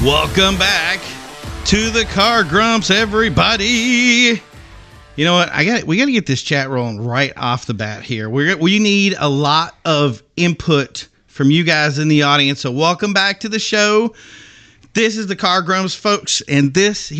Welcome back to the Car Grumps, everybody. You know what? We got to get this chat rolling right off the bat here. We need a lot of input from you guys in the audience. So welcome back to the show. This is the Car Grumps, folks, and this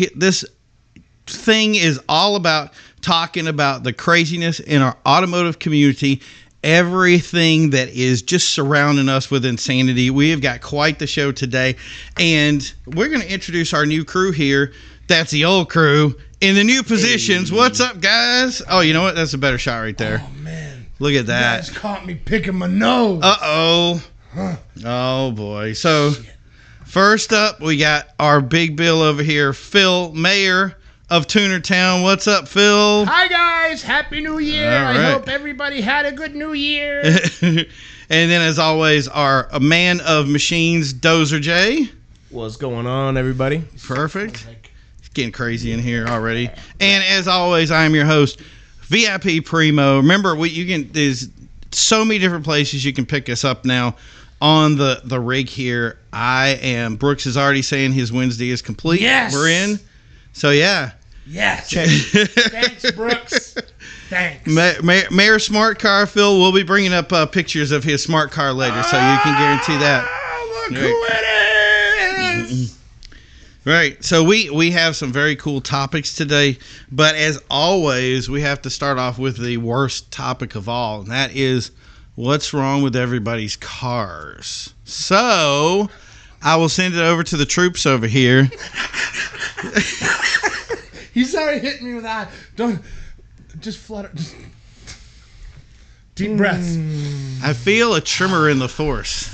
thing is all about talking about the craziness in our automotive community. Everything that is just surrounding us with insanity. We have got quite the show today, and we're going to introduce our new crew here. That's the old crew in the new positions. Hey. What's up, guys? Oh, you know what? That's a better shot right there. Oh, man. Look at that. You guys caught me picking my nose. Uh-oh. Huh. Oh, boy. So, first up, we got our big Bill over here, Phil, mayor of Tunertown. What's up, Phil? Hi, guys. Happy New Year. Right. I hope everybody had a good New Year. And then, as always, our man of machines, Dozer J. What's going on, everybody? Perfect. It's getting crazy in here already. And as always, I am your host, VIP Primo. Remember, there's so many different places you can pick us up now on the rig here. Brooks is already saying his Wednesday is complete. Yes. We're in. So, yeah. Yes. Thanks, Brooks. Thanks. Mayor Smart Car Phil will be bringing up pictures of his smart car later, so you can guarantee that. Look who it is. Right. So we have some very cool topics today, but as always, we have to start off with the worst topic of all, and that is what's wrong with everybody's cars. So I will send it over to the troops over here. He's already hitting me with that. Don't just flutter. Just deep breaths. I feel a tremor in the force.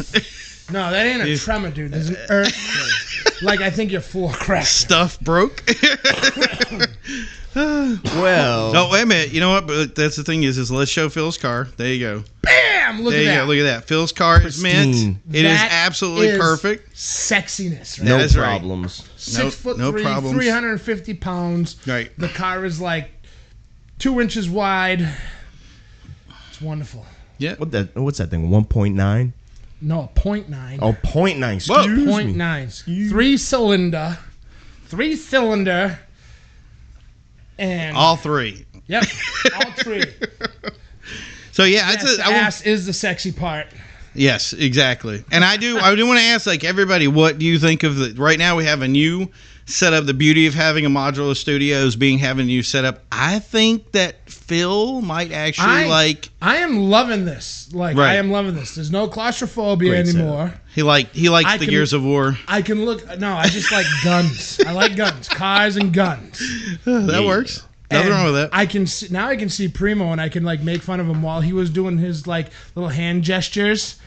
No, that ain't a tremor, dude. There's an earthquake. Like I think your floor cracked. Stuff broke. Well. No, wait a minute. You know what? But that's the thing is let's show Phil's car. There you go. Bam! Look at that. Go. Look at that. Phil's car is mint. It is absolutely perfect. Sexiness. Right? No problems. Right. 6'3", problems. 350 pounds. Right. The car is like 2 inches wide. It's wonderful. Yeah. What's that thing? 1.9? No, 0.9. Oh, 0.9. Excuse me. 0.9. Three cylinder. And all three. Yep. All three. So yeah, yes, the ass is the sexy part. Yes, exactly. And I do want to ask everybody, what do you think of the? Right now we have a new setup. The beauty of having a modular studio is having a new setup. I think that Phil might actually I am loving this. Right. I am loving this. There's no claustrophobia anymore. Setup. He likes the Gears of War. I can look. No, I just like guns. I like guns, cars, and guns. That works. Nothing wrong with that. I can see Primo, and I can make fun of him while he was doing his little hand gestures.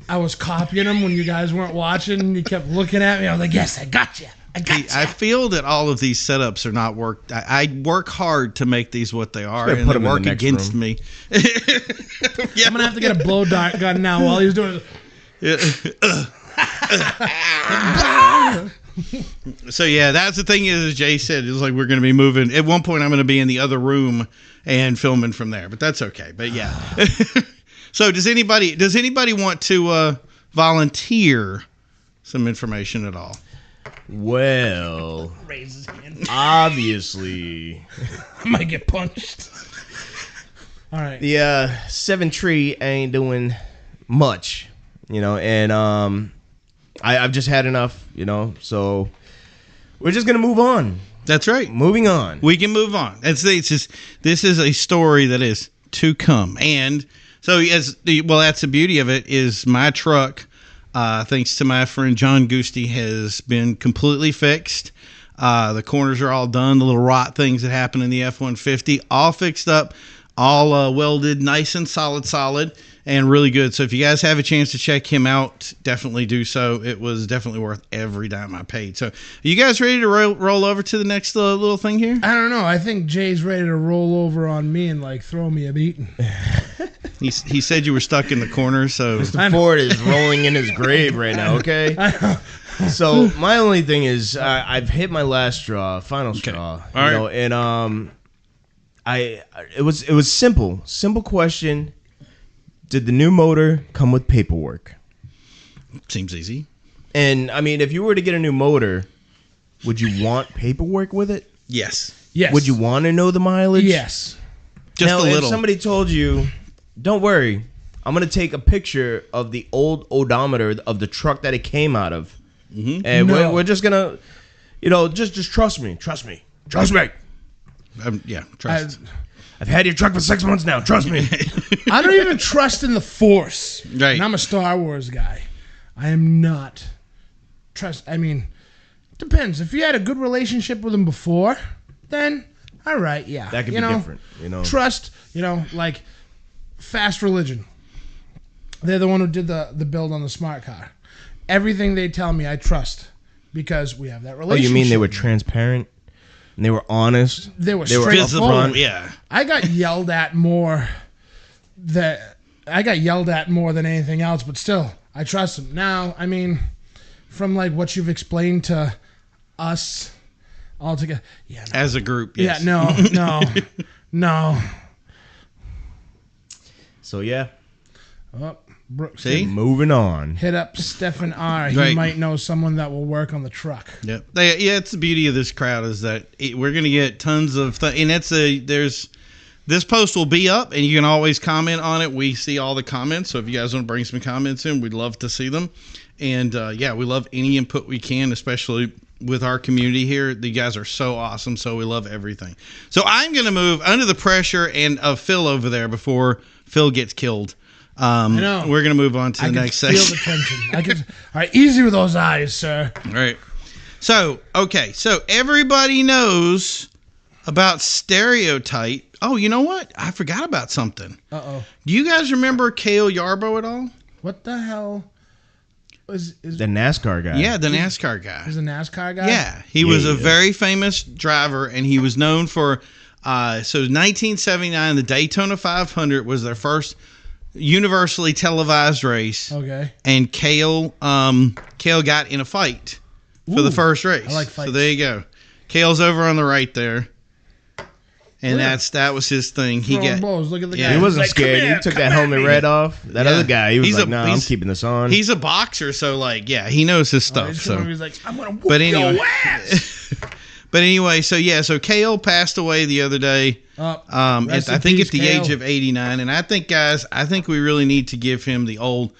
I was copying him when you guys weren't watching, and he kept looking at me. I was like, "Yes, I got you. I feel that all of these setups are not worked. I work hard to make these what they are, and put they them work against me. Yeah. I'm gonna have to get a blow dart gun now while he's doing it. So yeah, that's the thing is, as Jay said, it's like we're going to be moving. At one point, I'm going to be in the other room and filming from there, but that's okay. But yeah. So does anybody want to volunteer some information at all? Well, raise his hand. Obviously, I might get punched. All right. The 7 tree ain't doing much, and I've just had enough, so we're just gonna move on. That's right. Moving on. We can move on. This is a story that is to come, and so that's the beauty of it is my truck. Thanks to my friend John Goosty, has been completely fixed. The corners are all done. The little rot things that happen in the F-150, all fixed up, all welded, nice and solid, and really good. So if you guys have a chance to check him out, definitely do so. It was definitely worth every dime I paid. So are you guys ready to roll over to the next little thing here? I don't know. I think Jay's ready to roll over on me and throw me a beating. He said you were stuck in the corner, so Mr. Ford is rolling in his grave right now. Okay. So my only thing is I've hit my last straw, final straw. All right. And it was simple question. Did the new motor come with paperwork? Seems easy. And I mean, if you were to get a new motor, would you want paperwork with it? Yes. Yes. Would you want to know the mileage? Yes. Just now, a little. If somebody told you, don't worry, I'm going to take a picture of the old odometer of the truck that it came out of. Mm-hmm. And No. we're just going to, just trust me. Trust me. Trust me. Yeah, trust. I've had your truck for 6 months now. Trust me. I don't even trust in the Force. Right. And I'm a Star Wars guy. I am not. I mean, depends. If you had a good relationship with him before, then all right, yeah. That could be different, Trust, like Fast Religion. They're the one who did the build on the smart car. Everything they tell me, I trust because we have that relationship. Oh, you mean they were transparent and they were honest? They were Visible, straightforward. yeah. I got yelled at more than anything else, but still, I trust them. Now, I mean, from like what you've explained to us all together, yeah, no. As a group, yes. Yeah, no. So yeah. Oh, Brooks, See? Moving on. hit up Stephen R. He Right. might know someone that will work on the truck. Yep. Yeah, it's the beauty of this crowd is that we're going to get tons of and this post will be up and you can always comment on it. We see all the comments. So if you guys want to bring some comments in, we'd love to see them. And we love any input we can, especially with our community here. You guys are so awesome. So we love everything. So I'm going to move under the pressure of Phil over there before Phil gets killed. I know. We're going to move on to the next section. I can feel the tension. All right, easy with those eyes, sir. All right. So everybody knows about stereotype. Oh, you know what? I forgot about something. Uh-oh. Do you guys remember Cale Yarbo at all? What the hell? Is The NASCAR guy. Yeah, the NASCAR guy. He's a NASCAR guy? Yeah, he was a very famous driver, and he was known for. So 1979, the Daytona 500 was their first universally televised race. Okay. And Cale got in a fight for the first race. I like fights. So there you go. Cale's over on the right there. And Yeah. that was his thing. He Throwing got blows. Look at the Yeah. guy. He wasn't He's like, scared. "Come here, He took come that at helmet me." right off. That other guy, he was He's like, a- "Nah, I'm he's- keeping this on." He's a boxer, so he knows his stuff. He's So like, I'm going to whoop But anyway. your ass. But anyway, so Cale passed away the other day. Rest in I think peace, at the Cale. age of 89. And I think, guys, we really need to give him the old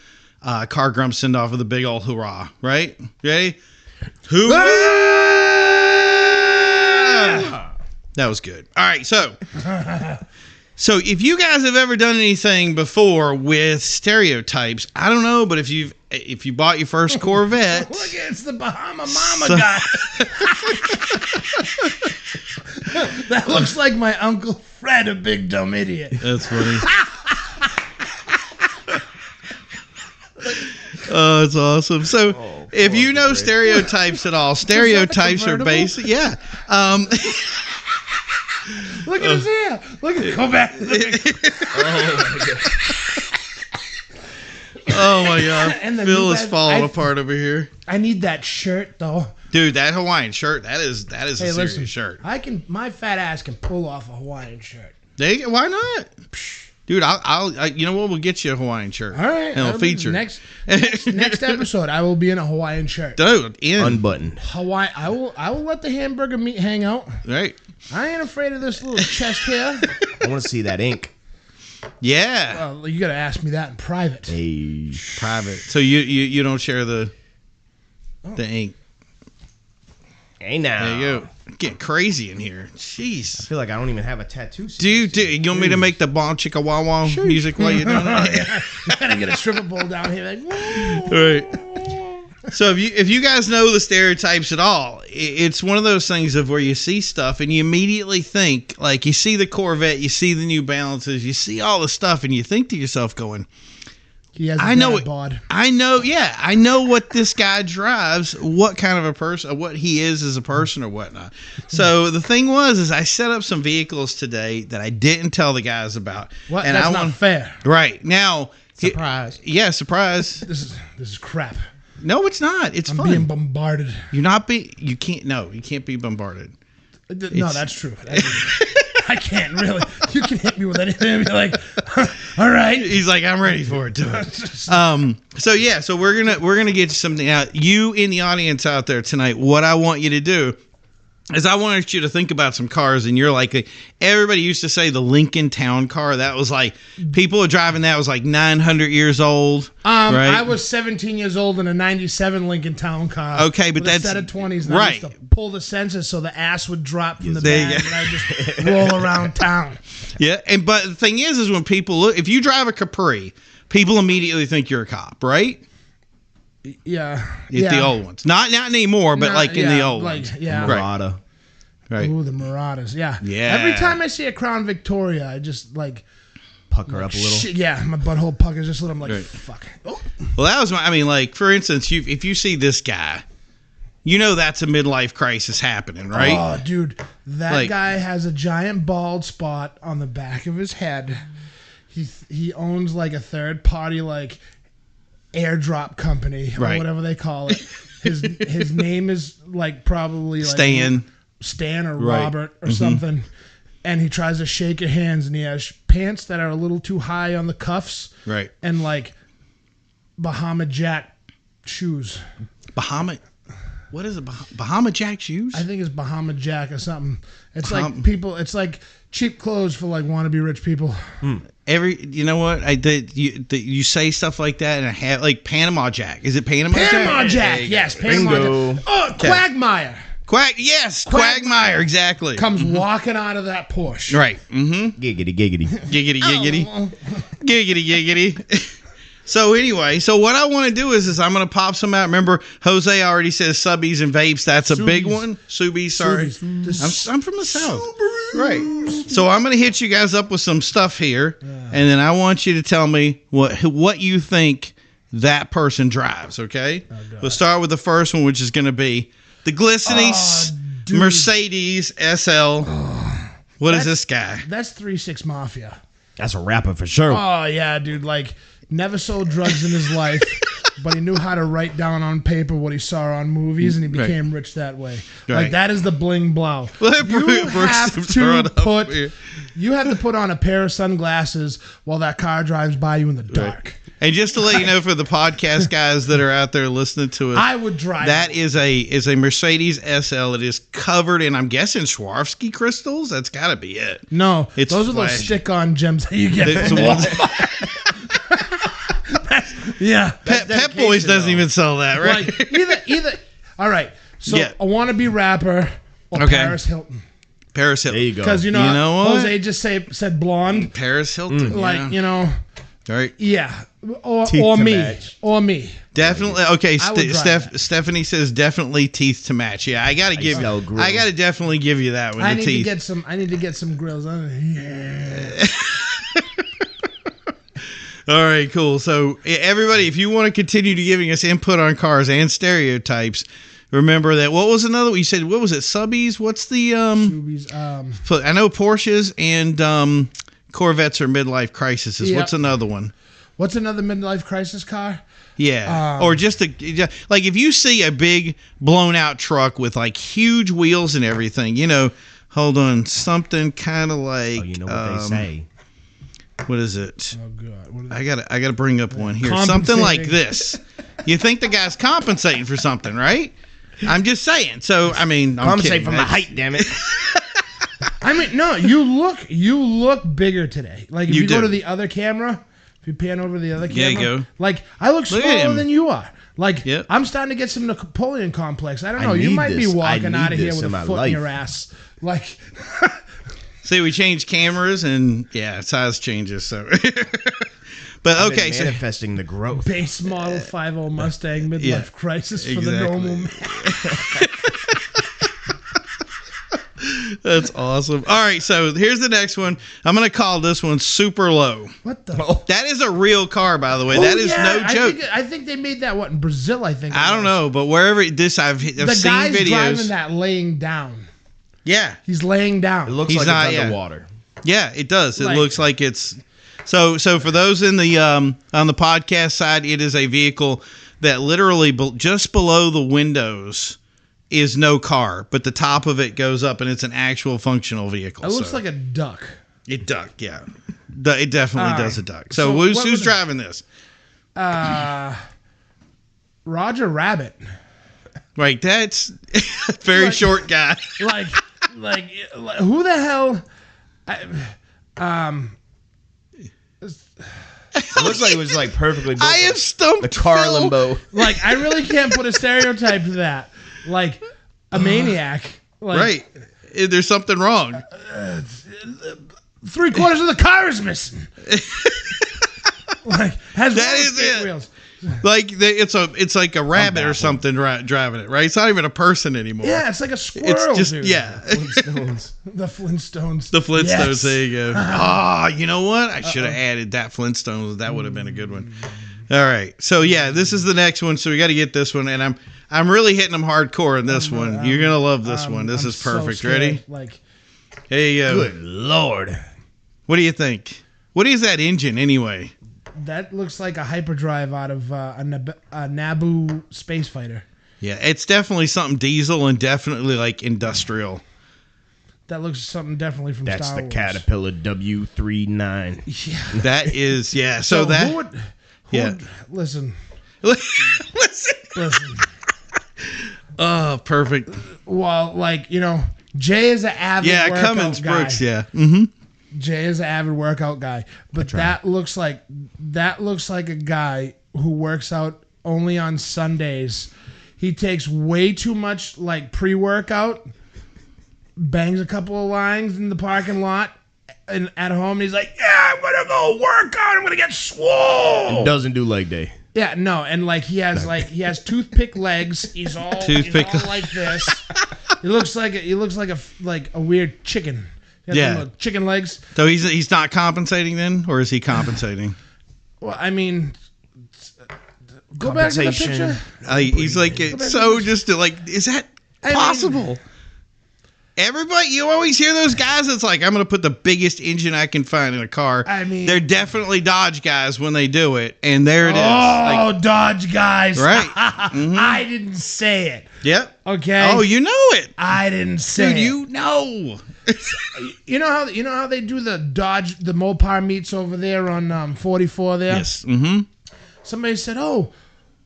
Car Grumps send off with a big old hurrah. Right? Ready? Hurrah! That was good. All right, so if you guys have ever done anything before with stereotypes, I don't know, but if you bought your first Corvette, Look, it's the Bahama Mama guy. That looks like my Uncle Fred, a big dumb idiot. that's funny. Oh, it's awesome. So, if you know stereotypes at all, stereotypes are basic. Yeah. Look at his hair. Look at go back. Oh my God. And the Phil new is guys- falling apart over here. I need that shirt though. Dude, that Hawaiian shirt, that is Hey, a serious listen, shirt. my fat ass can pull off a Hawaiian shirt. Why not? Dude, I'll you know what? We'll get you a Hawaiian shirt. All right, And it'll that'll be feature. next episode. I will be in a Hawaiian shirt. Dude, unbuttoned. Hawaii. I will let the hamburger meat hang out. Right. I ain't afraid of this little chest hair. I want to see that ink. Yeah. You gotta ask me that in private. Hey. Private. So you don't share the ink. Hey now. There you go. Getting crazy in here. I Jeez. feel like I don't even have a tattoo. Dude, you want me to make the bon chicka wow wow music while you're doing that? You gotta get a stripper pole down here. Like, whoa. Right. So if you guys know the stereotypes at all, it's one of those things of where you see stuff and you immediately think, like you see the Corvette, you see the New Balances, you see all the stuff, and you think to yourself, going, He has a I know dad it. bod. I know what this guy drives, what kind of a person, what he is as a person or whatnot. So the thing is I set up some vehicles today that I didn't tell the guys about. What? And That's I not want fair. right now. Surprise. Yeah, surprise. This is crap. No, it's not. It's I'm fun. being bombarded. You can't be bombarded. No, that's true. I can't really. You can hit me with anything and be like, All right. He's like, I'm ready for it too. So we're gonna get you something out. You in the audience out there tonight, what I want you to do is I wanted you to think about some cars, and you're like, everybody used to say the Lincoln Town Car. That was like, people were driving that was like 900 years old. Right? I was 17 years old in a 97 Lincoln Town Car. Okay, but with that's a set of 20s. And right. I used to pull the sensor so the ass would drop from the bag, and I just roll around town. Yeah, but the thing is when people look, if you drive a Capri, people immediately think you're a cop, right? Yeah. The old ones. Not anymore, but like in the old ones. Yeah. Murata. Right. Ooh, the Muratas. Yeah. Yeah. Every time I see a Crown Victoria, I just like Pucker up a little. Yeah, my butthole puckers just a little. I'm like, Right. fuck. Oh. Well, that was like, for instance, if you see this guy, you know that's a midlife crisis happening, right? Oh, dude. That guy has a giant bald spot on the back of his head. He owns like a third party like airdrop company or whatever they call it. His name is like probably like Stan or Robert or something. And he tries to shake your hands, and he has pants that are a little too high on the cuffs. Right. And like Bahama Jack shoes. What is it? Bahama Jack shoes? I think it's Bahama Jack or something. It's it's like cheap clothes for like wannabe rich people. You know what? You say stuff like that, and I have like Panama Jack. Is it Panama Jack? Panama Jack, yes, Panama Bingo. Jack. Oh, Quagmire. Quagmire, exactly. Comes walking out of that Porsche. Right. Mm-hmm. Giggity. Giggity. So anyway, what I want to do is I'm going to pop some out. Remember, Jose already says subbies and vapes. That's a big one. Subies, sorry. I'm from the South. Right. So I'm going to hit you guys up with some stuff here, and then I want you to tell me what you think that person drives, okay? We'll start with the first one, which is going to be the glistening Mercedes SL. What is this guy? That's 3-6 Mafia. That's a rapper for sure. Oh, yeah, dude. Like, never sold drugs in his life, but he knew how to write down on paper what he saw on movies, and he became rich that way. Right. Like, that is the bling blow. You have to put on a pair of sunglasses while that car drives by you in the dark. Right. And just to let you know, for the podcast guys that are out there listening to us, I would drive that is a Mercedes SL. It is covered in, I'm guessing, Swarovski crystals. That's got to be it. No, it's those are those stick-on gems that you get from Walmart. Yeah, Pep Boys doesn't even sell that, right? Like, either. All right, so I want to be rapper or Paris Hilton. Paris Hilton. There you go. Because you know what? Jose just said blonde. Paris Hilton. Right. Yeah. Or me. Definitely. Okay. Stephanie says definitely teeth to match. Yeah, I gotta definitely give you that one. I need to get some grills on it. Yeah. All right, cool. So everybody, if you want to continue to giving us input on cars and stereotypes, remember that. What was another? You said, what was it? Subbies? What's the Subies, I know Porsches and Corvettes are midlife crises. Yep. What's another one? What's another midlife crisis car? Yeah, or just like if you see a big blown out truck with like huge wheels and everything, hold on, something kind of like. Oh, you know what they say. What is it? Oh God! I gotta bring up one here. Something like this. You think the guy's compensating for something, right? I'm just saying. So I mean, compensate from the height, damn it. I mean, no. You look bigger today. Like if you go to the other camera, if you pan over the other camera, you go. Like I look smaller than you are. Like yep. I'm starting to get some Napoleon complex. I don't know. You might be walking out of here with a foot in your ass. Like. See, we changed cameras and size changes. So, but okay, so manifesting the growth. Base model 50 Mustang midlife crisis for the normal man. That's awesome. All right, so here's the next one. I'm gonna call this one Super Low. What the? That is a real car, by the way. That is no joke. I think they made that in Brazil. I think. I don't know, but wherever I've seen videos. The guy's driving that laying down. Yeah, he's laying down. It looks like it's underwater. Yeah, it does. It looks like it's so. For those in the on the podcast side, it is a vehicle that literally just below the windows is no car, but the top of it goes up, and it's an actual functional vehicle. It looks like a duck. A duck, yeah. It definitely does a duck. So who's driving this? Roger Rabbit. Right, that's a very short guy. like who the hell? It looks like it was like perfectly built. I am stumped. The car Phil. limbo. Like, I really can't put a stereotype to that. Like, a maniac. Like, Right. There's something wrong. 3/4 of the car is missing. Like, has That roller is skate it. wheels. Like it's like a rabbit or something driving it, right? It's not even a person anymore. Yeah, it's like a squirrel. It's just dude. yeah. The Flintstones. The Flintstones. Yes. There you go. Oh, you know what? I should have added that Flintstones. That would have been a good one. All right. So yeah, this is the next one. So we got to get this one, and I'm really hitting them hardcore in this one. You're gonna love this one. This is perfect. So Ready? like, Here you go. Good Lord. What do you think? What is that engine anyway? that looks like a hyperdrive out of a Naboo space fighter. Yeah, it's definitely something diesel and definitely like industrial. That looks something definitely from That's Star the Wars. Caterpillar W39. Yeah. That is, yeah. So that, who would listen. listen. Oh, perfect. Well, like, you know, Jay is an avid workout Cummins guy. Brooks, yeah. Mm-hmm. Jay is an avid workout guy, but that looks like a guy who works out only on Sundays. He takes way too much like pre-workout, bangs a couple of lines in the parking lot, and at home he's like, "Yeah, I'm gonna go work out. I'm gonna get swole." And doesn't do leg day. Yeah, no, and like he has toothpick legs. He's all like this. He looks like a weird chicken. He has little chicken legs. So he's not compensating then, or is he compensating? Well, I mean, go back to the picture. He's like, so just to like, is that possible? Everybody, you always hear those guys that's like, I'm going to put the biggest engine I can find in a car. I mean, they're definitely Dodge guys when they do it, and there it is. Oh, like, Dodge guys. Right. Mm-hmm. I didn't say it. Yep. Okay. Oh, you know it. I didn't say Dude, it. you know. You know how they do the Dodge, the Mopar meets over there on 44 there? Yes. Mm-hmm. Somebody said, "Oh,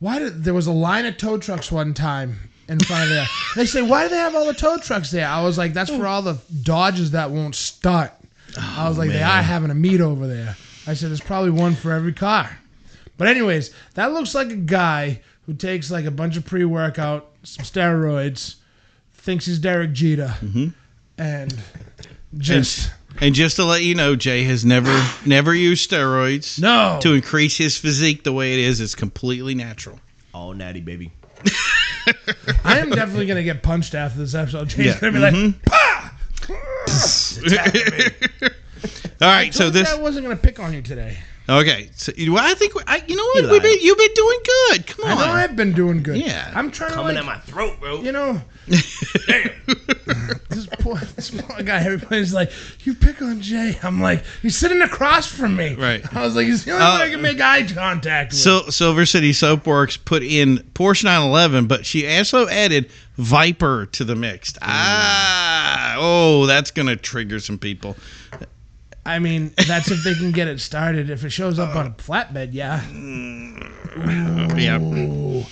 there was a line of tow trucks one time in front of there." They say, "Why do they have all the tow trucks there?" I was like, "That's for all the Dodges that won't start." I was like, "They are having a meet over there." I said, "There's probably one for every car." But anyways, that looks like a guy who takes like a bunch of pre-workout, some steroids, thinks he's Derek Jeter, and just... And just to let you know, Jay has never used steroids. No. To increase his physique the way it is. It's completely natural. All natty, baby. I am definitely going to get punched after this episode. Jay's going to be like, "Pah!" All right, so this... I wasn't going to pick on you today. Okay, so I think you know what you've been doing good. Come on, I know I've been doing good. Yeah, I'm trying Coming to at my throat, bro. You know, this poor guy. Everybody's like, "You pick on Jay." I'm like, he's sitting across from me. Right. I was like, he's the only one I can make eye contact with. So Silver City Soapworks put in Porsche 911, but she also added Viper to the mix. That's gonna trigger some people. I mean, that's if they can get it started. If it shows up on a flatbed, yeah. Yeah. All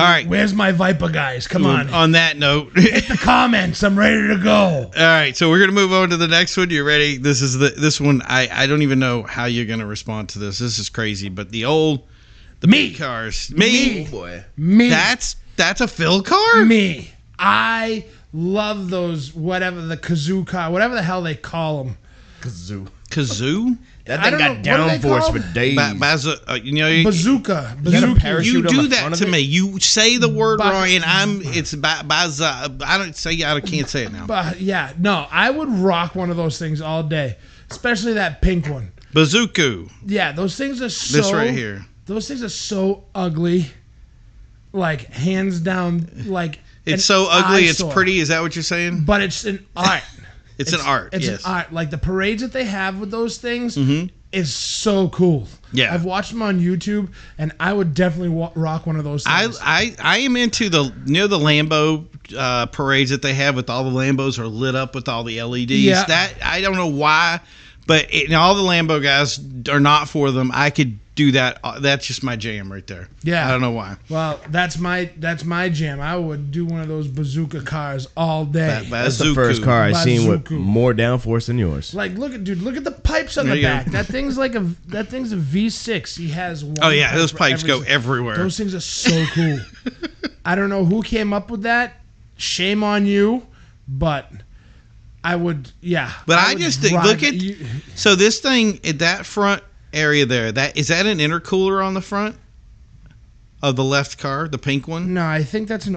right. Where's my Viper guys? Come on. On that note, hit the comments. I'm ready to go. All right, so we're gonna move on to the next one. You ready? This is this one. I don't even know how you're gonna respond to this. This is crazy. But the big cars. Me. Oh boy. Me. That's a Phil car. Me. I love those. Whatever the kazoo car. Whatever the hell they call them. Kazoo. I That thing don't got know. What do they downforce call for it? days. Bazooka. got a Bazooka. parachute You on do the that front to of me. it? You say the word But- wrong, and I don't say. I can't say it now. But yeah, no, I would rock one of those things all day, especially that pink one. Bazooka. Yeah, those things are so. This right here. Those things are so ugly. Like hands down, like It's so ugly. It's eyesore. pretty. Is that what you're saying? But it's an art. It's an art. It's Yes. an art. Like the parades that they have with those things is so cool. Yeah. I've watched them on YouTube, and I would definitely rock one of those things. I am into the Lambo parades that they have with all the Lambos are lit up with all the LEDs. Yeah. That I don't know why, But all the Lambo guys are not for them. I could do that. That's just my jam right there. Yeah. I don't know why. Well, that's my jam. I would do one of those bazooka cars all day. That's the first car I seen with more downforce than yours. Like, look at the pipes on the back. That thing's a V6. He has one. Oh yeah, those pipes go everywhere. Those things are so cool. I don't know who came up with that. Shame on you, but I would, yeah. But I just think, look at, so this thing at that front area there, is that an intercooler on the front of the left car, the pink one? No, I think that's an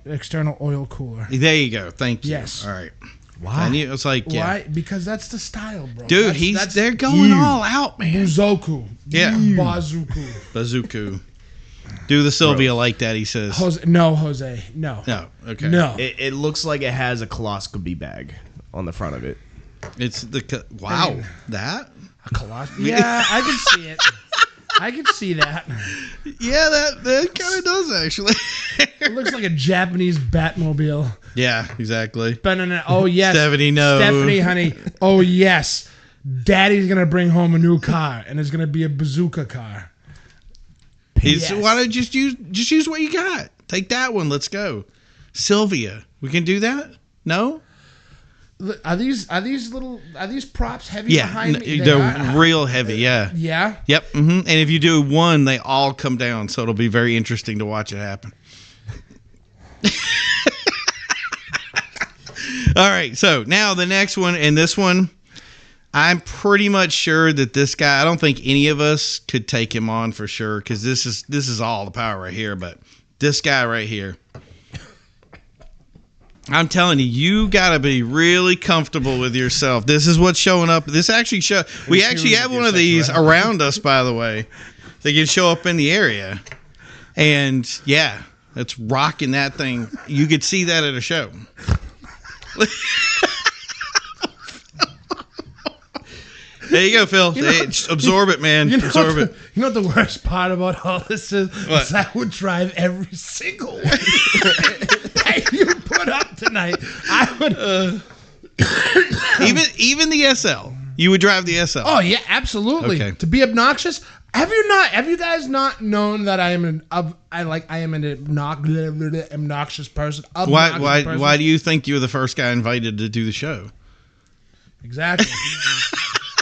external oil cooler. There you go. Thank you. Yes. All right. Why? It's like, yeah. Why? Because that's the style, bro. Dude, they're going all out, man. Bazooka. Yeah. Bazooka. Bazooka. Do the Sylvia like that, he says. Jose. No. No. Okay. No. It looks like it has a coloscopy bag on the front of it. It's wow. That? A colossus? Yeah, I can see it. I can see that. Yeah, that kind of does, actually. It looks like a Japanese Batmobile. Yeah, exactly. Oh, yes. Stephanie, no. Stephanie, honey. Oh, yes. Daddy's going to bring home a new car, and it's going to be a bazooka car. Yes. Why don't you just use what you got? Take that one. Let's go. Sylvia, we can do that? No? Are these props heavy behind me? They're real heavy, yeah. Yeah? Yep. Mm-hmm. And if you do one, they all come down, so it'll be very interesting to watch it happen. All right, so now the next one, and this one, I'm pretty much sure that this guy, I don't think any of us could take him on for sure, because this is all the power right here, but this guy right here, I'm telling you, you got to be really comfortable with yourself. This is what's showing up. We actually have one of these around us, by the way. They can show up in the area. And, yeah, it's rocking that thing. You could see that at a show. There you go, Phil. Absorb it, man. Absorb it. You know what the worst part about all this is? What? Is I would drive every single one that you put up tonight. I would. Even the SL. You would drive the SL. Oh yeah, absolutely. Okay. To be obnoxious. Have you guys not known that I am an obnoxious person? Why do you think you were the first guy invited to do the show? Exactly.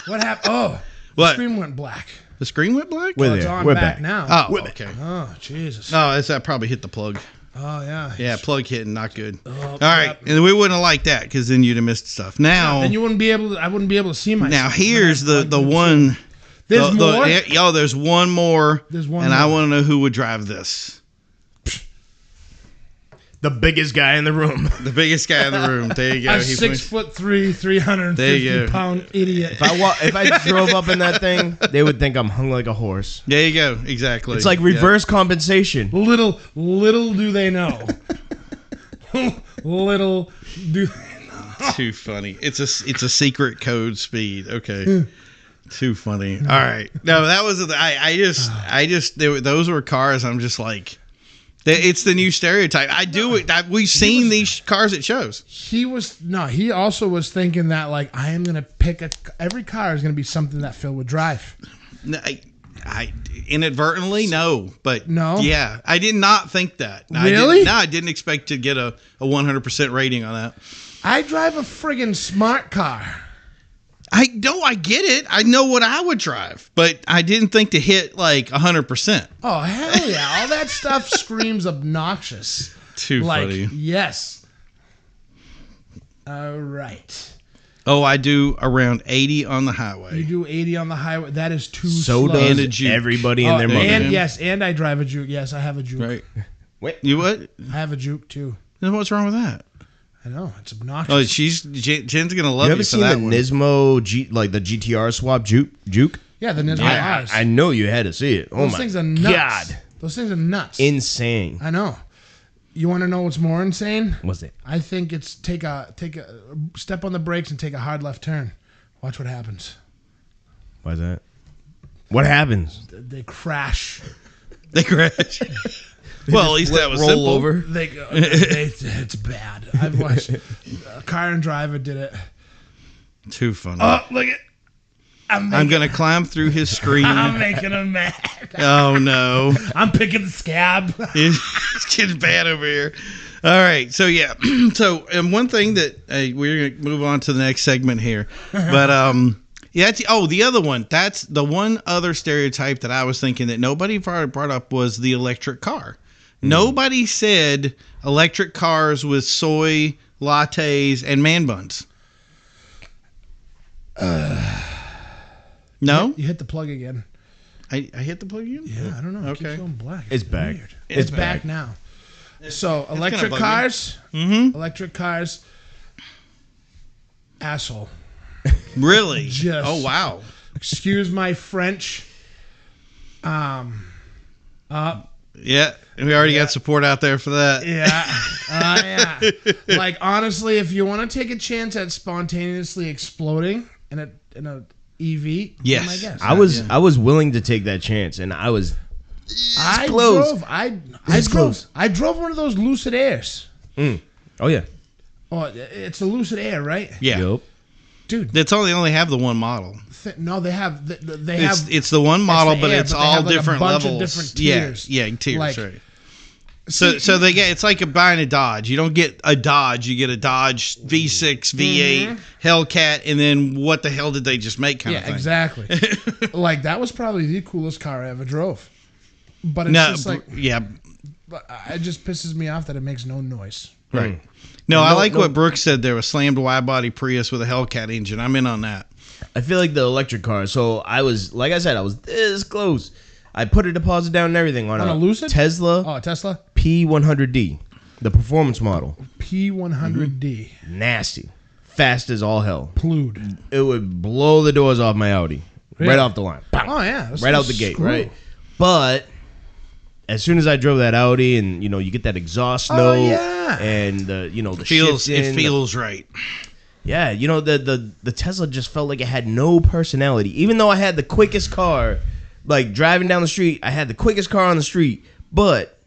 What happened? Oh, what? The screen went black. The screen went black? It's on back now. Oh, okay. Oh, Jesus. No, that probably hit the plug. Oh, yeah. Yeah, plug hitting, not good. Oh, all right, and we wouldn't have liked that because then you'd have missed stuff. Now, then you wouldn't be able to. I wouldn't be able to see myself. Now here's the one. There's more. There's one more. There's one. And more. I want to know who would drive this. The biggest guy in the room. The biggest guy in the room. There you go. A 6'3", 350-pound idiot. If I drove up in that thing, they would think I'm hung like a horse. There you go. Exactly. It's like reverse compensation. Little do they know. Little do they know. Too funny. It's a secret code speed. Okay. Too funny. All right. No, that was those were cars. I'm just like. It's the new stereotype. We've seen these cars at shows. He also was thinking that like I am gonna pick every car is gonna be something that Phil would drive. No, I inadvertently but no. Yeah, I did not think that. Really? I didn't expect to get a 100% rating on that. I drive a friggin' smart car. I get it. I know what I would drive, but I didn't think to hit like 100%. Oh, hell yeah. All that stuff screams obnoxious. Too funny. Yes. All right. Oh, I do around 80 on the highway. You do 80 on the highway. That is too slow. So does everybody in their mother. And I drive a Juke. Yes, I have a Juke. Right. Wait. You what? I have a Juke, too. Then what's wrong with that? I know, it's obnoxious. Oh, Jen's gonna love you for that one. You ever seen the Nismo like the GTR swap Juke? Yeah, the Nismo Rs. I know you had to see it. Those things are nuts. Those things are nuts. Insane. I know. You want to know what's more insane? What's it? I think it's take a step on the brakes and take a hard left turn. Watch what happens. Why is that? What happens? They crash. They crash. Well, at least that was roll simple. over. It's bad. I've watched. A Car and Driver did it. Too funny. Oh, look at. I'm going to climb through his screen. I'm making him mad. Oh, no. I'm picking the scab. It's getting bad over here. All right. So, yeah. So, and one thing that we're going to move on to the next segment here. But, yeah. The other one. That's the one other stereotype that I was thinking that nobody brought up was the electric car. Nobody said electric cars with soy lattes and man buns. No? You hit the plug again. I hit the plug again? Yeah, I don't know. It keeps going black. It's back. Weird. It's back now. So electric bug me. cars. Mm-hmm. Electric cars. Asshole. Really? Just- Oh, wow. Excuse my French. Yeah. And we already got support out there for that. Yeah. Like, honestly, if you want to take a chance at spontaneously exploding in a EV, Yes. my guess. I was willing to take that chance, and I was. I close. drove one of those Lucid Airs. Oh yeah. Oh, it's a Lucid Air, right? Yeah. Yup. Dude, They only have the one model. no, they have. It's the one model, the but Air, it's but they all have, like, a different bunch of levels. different tiers. Yeah, tiers. Like- Right. So they get, it's like buying a Dodge. You don't get a Dodge, you get a Dodge V6, V8, Hellcat, and then what the hell did they just make kind of thing. Exactly. Like, that was probably the coolest car I ever drove. But it's No, just like, yeah, it just pisses me off that it makes no noise. right. No, I like what Brooks said there, a slammed wide body Prius with a Hellcat engine. I'm in on that. I feel like the electric car. So I was, like I said, I was this close. I put a deposit down and everything on a Lucid? Tesla Oh, Tesla? P100D, the performance model. P100D. Nasty, fast as all hell. Plued. It would blow the doors off my Audi Really? right off the line. Oh, yeah. Right out the gate, right? But as soon as I drove that Audi, and you get that exhaust note, yeah. and the Feels shifting, it feels right. yeah, the Tesla just felt like it had no personality. Even though I had the quickest car, like driving down the street, I had the quickest car on the street, but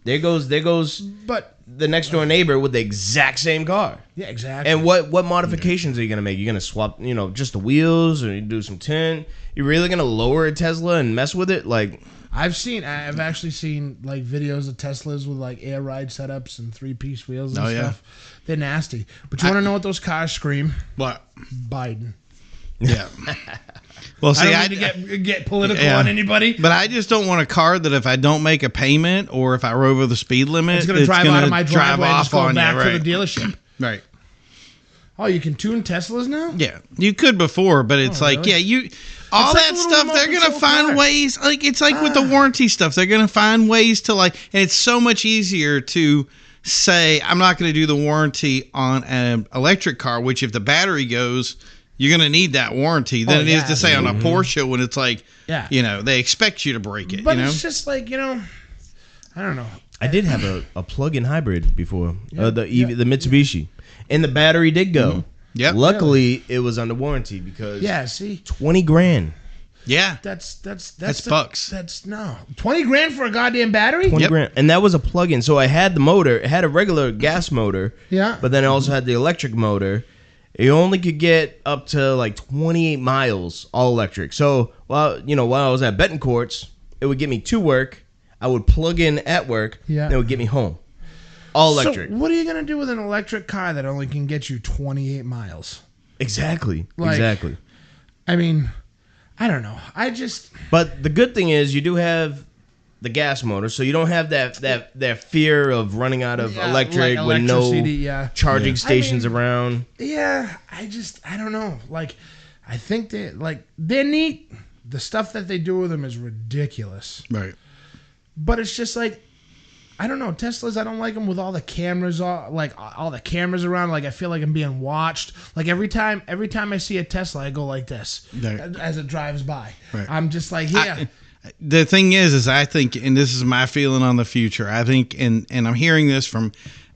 there goes But, the next door neighbor with the exact same car. yeah, exactly. And what modifications are you gonna make? You're gonna swap, just the wheels, or you do some tint? You're really gonna lower a Tesla and mess with it? Like, I've actually seen like videos of Teslas with like air ride setups and 3-piece wheels and stuff. They're nasty. But you want to know what those cars scream? What? Biden. Yeah. Well, see, I don't need to get political on anybody. But I just don't want a car that if I don't make a payment or if I roll over the speed limit, It's going to drive out of my driveway and just go on back you. Right. to the dealership. Right. Oh, you can tune Teslas now? Yeah, you could before, but it's like, really? yeah, all It's like that a little stuff. remote They're gonna control find car. ways. Like it's like with the warranty stuff, they're gonna find ways to and it's so much easier to say I'm not going to do the warranty on an electric car, which if the battery goes, you're going to need that warranty than it is to say on a Porsche when it's like, they expect you to break it. But it's just like, I don't know. I did have a plug-in hybrid before, the Mitsubishi, and the battery did go. Yep. Luckily, it was under warranty because see, $20,000. Yeah, that's bucks. That's no $20,000 for a goddamn battery. $20,000, and that was a plug-in. So I had the motor. It had a regular gas motor. Yeah. But then it also had the electric motor. You only could get up to like 28 miles all electric. So while I was at Betancourt's, it would get me to work. I would plug in at work. Yeah. And it would get me home. All electric. So what are you gonna do with an electric car that only can get you 28 miles? Exactly. Like- Exactly. I mean, I don't know. But the good thing is you do have the gas motor, so you don't have that fear of running out of electric like with no electricity, charging stations around. Yeah, I don't know. Like, I think they're neat. The stuff that they do with them is ridiculous. right. But it's just like, I don't know. Teslas, I don't like them with all the cameras, all the cameras around. Like, I feel like I'm being watched. Like every time I see a Tesla, I go like this Right. as it drives by. Right. I'm just like, The thing is I think, and this is my feeling on the future, I think, and I'm hearing this from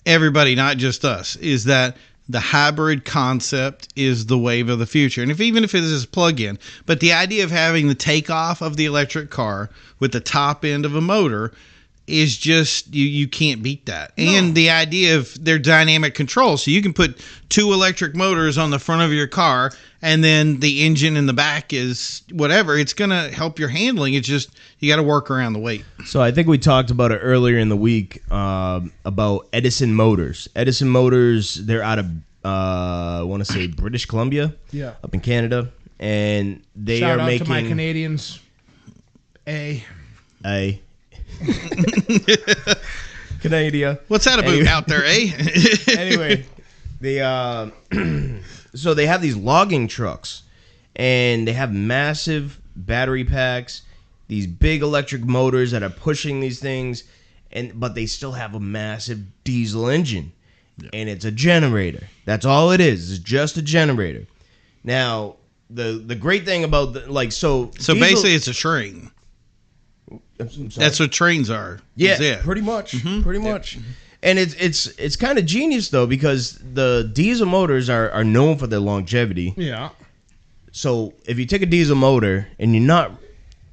everybody, not just us, is that the hybrid concept is the wave of the future. And even if it is plug-in, but the idea of having the takeoff of the electric car with the top end of a motor is just you can't beat that. No. And the idea of their dynamic control, so you can put 2 electric motors on the front of your car, and then the engine in the back is whatever. It's gonna help your handling. It's just you got to work around the weight. So I think we talked about it earlier in the week about Edison Motors. Edison Motors, they're out of I want to say British Columbia, up in Canada, and they Shout are out making to my Canadians. Canada. What's that about out there, eh? Anyway, they so they have these logging trucks, and they have massive battery packs, these big electric motors that are pushing these things, but they still have a massive diesel engine, and it's a generator. That's all it is. It's just a generator. Now, the great thing about so basically it's a train. That's what trains are. Yeah, pretty much. Mm-hmm. Pretty much. And it's kind of genius though, because the diesel motors are known for their longevity. Yeah. So if you take a diesel motor and you're not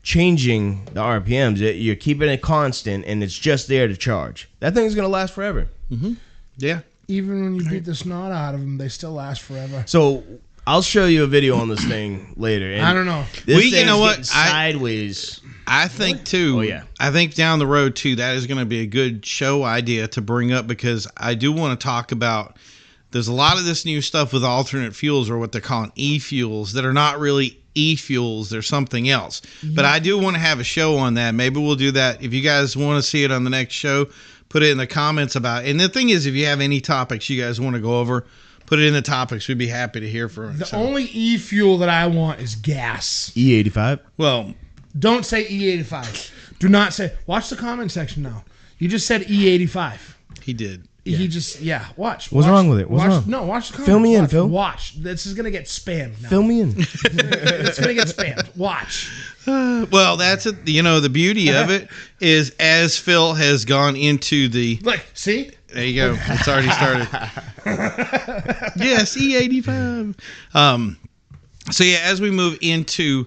changing the RPMs, you're keeping it constant, and it's just there to charge, that thing's gonna last forever. Mm-hmm. Yeah. Even when you beat the snot out of them, they still last forever. So I'll show you a video on this thing later. And I don't know. You know what? Sideways. I think too. Oh yeah. I think down the road too, that is going to be a good show idea to bring up, because I do want to talk about. There's a lot of this new stuff with alternate fuels, or what they're calling e-fuels, that are not really e-fuels. They're something else. Yeah. But I do want to have a show on that. Maybe we'll do that. If you guys want to see it on the next show, put it in the comments about it. And the thing is, if you have any topics you guys want to go over, put it in the topics. We'd be happy to hear from it. The only e-fuel that I want is gas. E85? Well, don't say E05. Do not say. Watch the comment section now. You just said E85. He did. He just, watch. What's wrong with it? What's wrong? No, watch the comment. Fill me in, Phil. Watch. This is going to get spammed now. Fill me in. It's going to get spammed. Watch. Well, that's it. You know, the beauty of it is, as Phil has gone into the... Look, see? There you go. It's already started. Yes, E85. So, yeah, as we move into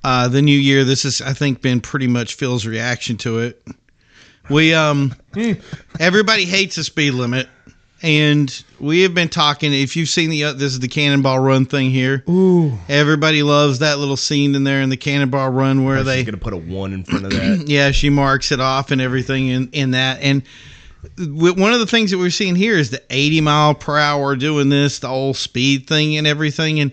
the new year, this has, I think, been pretty much Phil's reaction to it. We everybody hates the speed limit, and we have been talking. If you've seen this is the Cannonball Run thing here. Ooh, everybody loves that little scene in there in the Cannonball Run where she's gonna put a 1 in front of that. Yeah, she marks it off and everything in that. And one of the things that we're seeing here is the 80 mile per hour doing this, the old speed thing and everything. And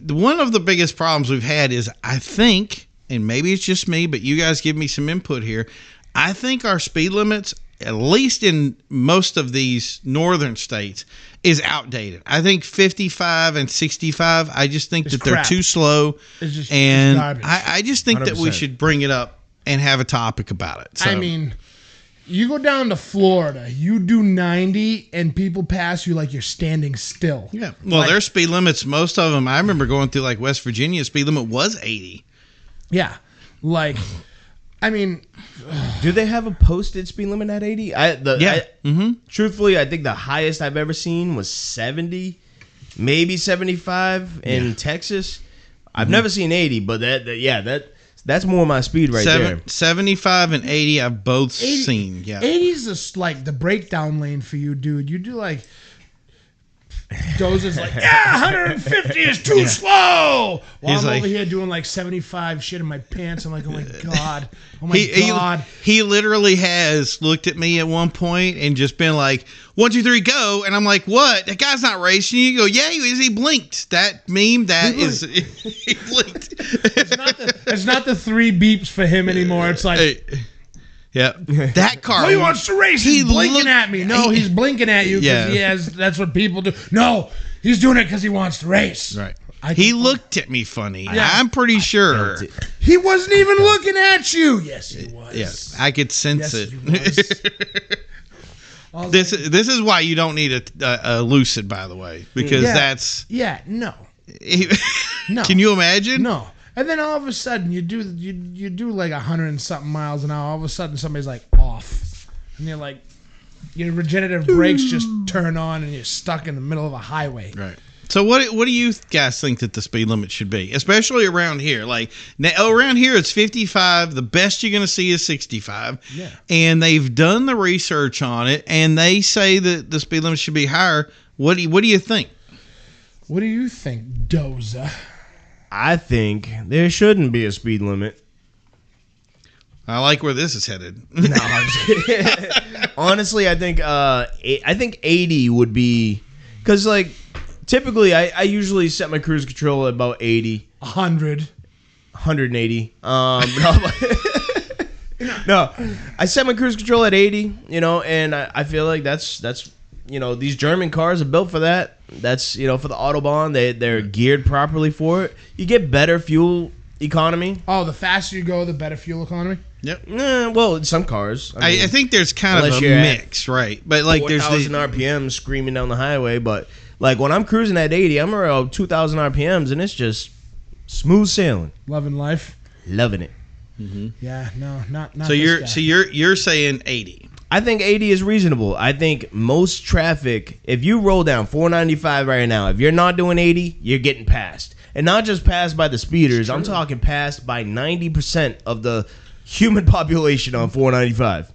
one of the biggest problems we've had is, I think, and maybe it's just me, but you guys give me some input here. I think our speed limits, at least in most of these northern states, is outdated. I think 55 and 65, I just think that they're too slow. And I just think 100%. That we should bring it up and have a topic about it. So. I mean, you go down to Florida, you do 90, and people pass you like you're standing still. Yeah. Well, their speed limits, most of them, I remember going through like West Virginia, speed limit was 80. Yeah. Like... I mean, do they have a posted speed limit at 80? Truthfully, I think the highest I've ever seen was 70, maybe 75 in Texas. I've never seen 80, but that's more my speed there. 75 and 80 I've both seen. Yeah, 80 is just like the breakdown lane for you, dude. You do like Dozer's like, 150 is too slow. While I'm over here doing like 75 shit in my pants. I'm like, oh my God. Oh my God. He literally has looked at me at one point and just been like, 1, 2, 3, go. And I'm like, what? That guy's not racing. You go, yeah, he is. He blinked. That meme, he blinked. It's not the 3 beeps for him anymore. It's like... Yeah, that car. Oh, he wants to race. He's blinking at me. No, he's blinking at you because that's what people do. No, he's doing it because he wants to race. Right. He looked at me funny. Yeah. I'm pretty sure. He wasn't even looking at you. Yes, he was. Yes, I could sense it. This is why you don't need a Lucid, by the way, because that's... Yeah, no. No. Can you imagine? No. And then all of a sudden you do like 100 and something miles an hour. All of a sudden somebody's like off, and you're like, your regenerative brakes just turn on, and you're stuck in the middle of a highway. Right. So what do you guys think that the speed limit should be, especially around here? Like around here, it's 55. The best you're going to see is 65. Yeah. And they've done the research on it, and they say that the speed limit should be higher. What do you think? What do you think, Doza? I think there shouldn't be a speed limit. I like where this is headed. No, I'm just kidding. Honestly, I think 80 would be, because like typically I usually set my cruise control at about 80, 180. No, I set my cruise control at 80. And I feel like that's these German cars are built for that. That's for the Autobahn. They're geared properly for it. You get better fuel economy. Oh, the faster you go, the better fuel economy. Yep. Well, in some cars. I think there's kind of a mix, right? But like there's 4,000 RPM screaming down the highway. But like when I'm cruising at 80, I'm around 2,000 RPMs, and it's just smooth sailing. Loving life. Loving it. Mm-hmm. Yeah. No, not. So you're saying 80. I think 80 is reasonable. I think most traffic, if you roll down 495 right now, if you're not doing 80, you're getting passed. And not just passed by the speeders. I'm talking passed by 90% of the human population on 495.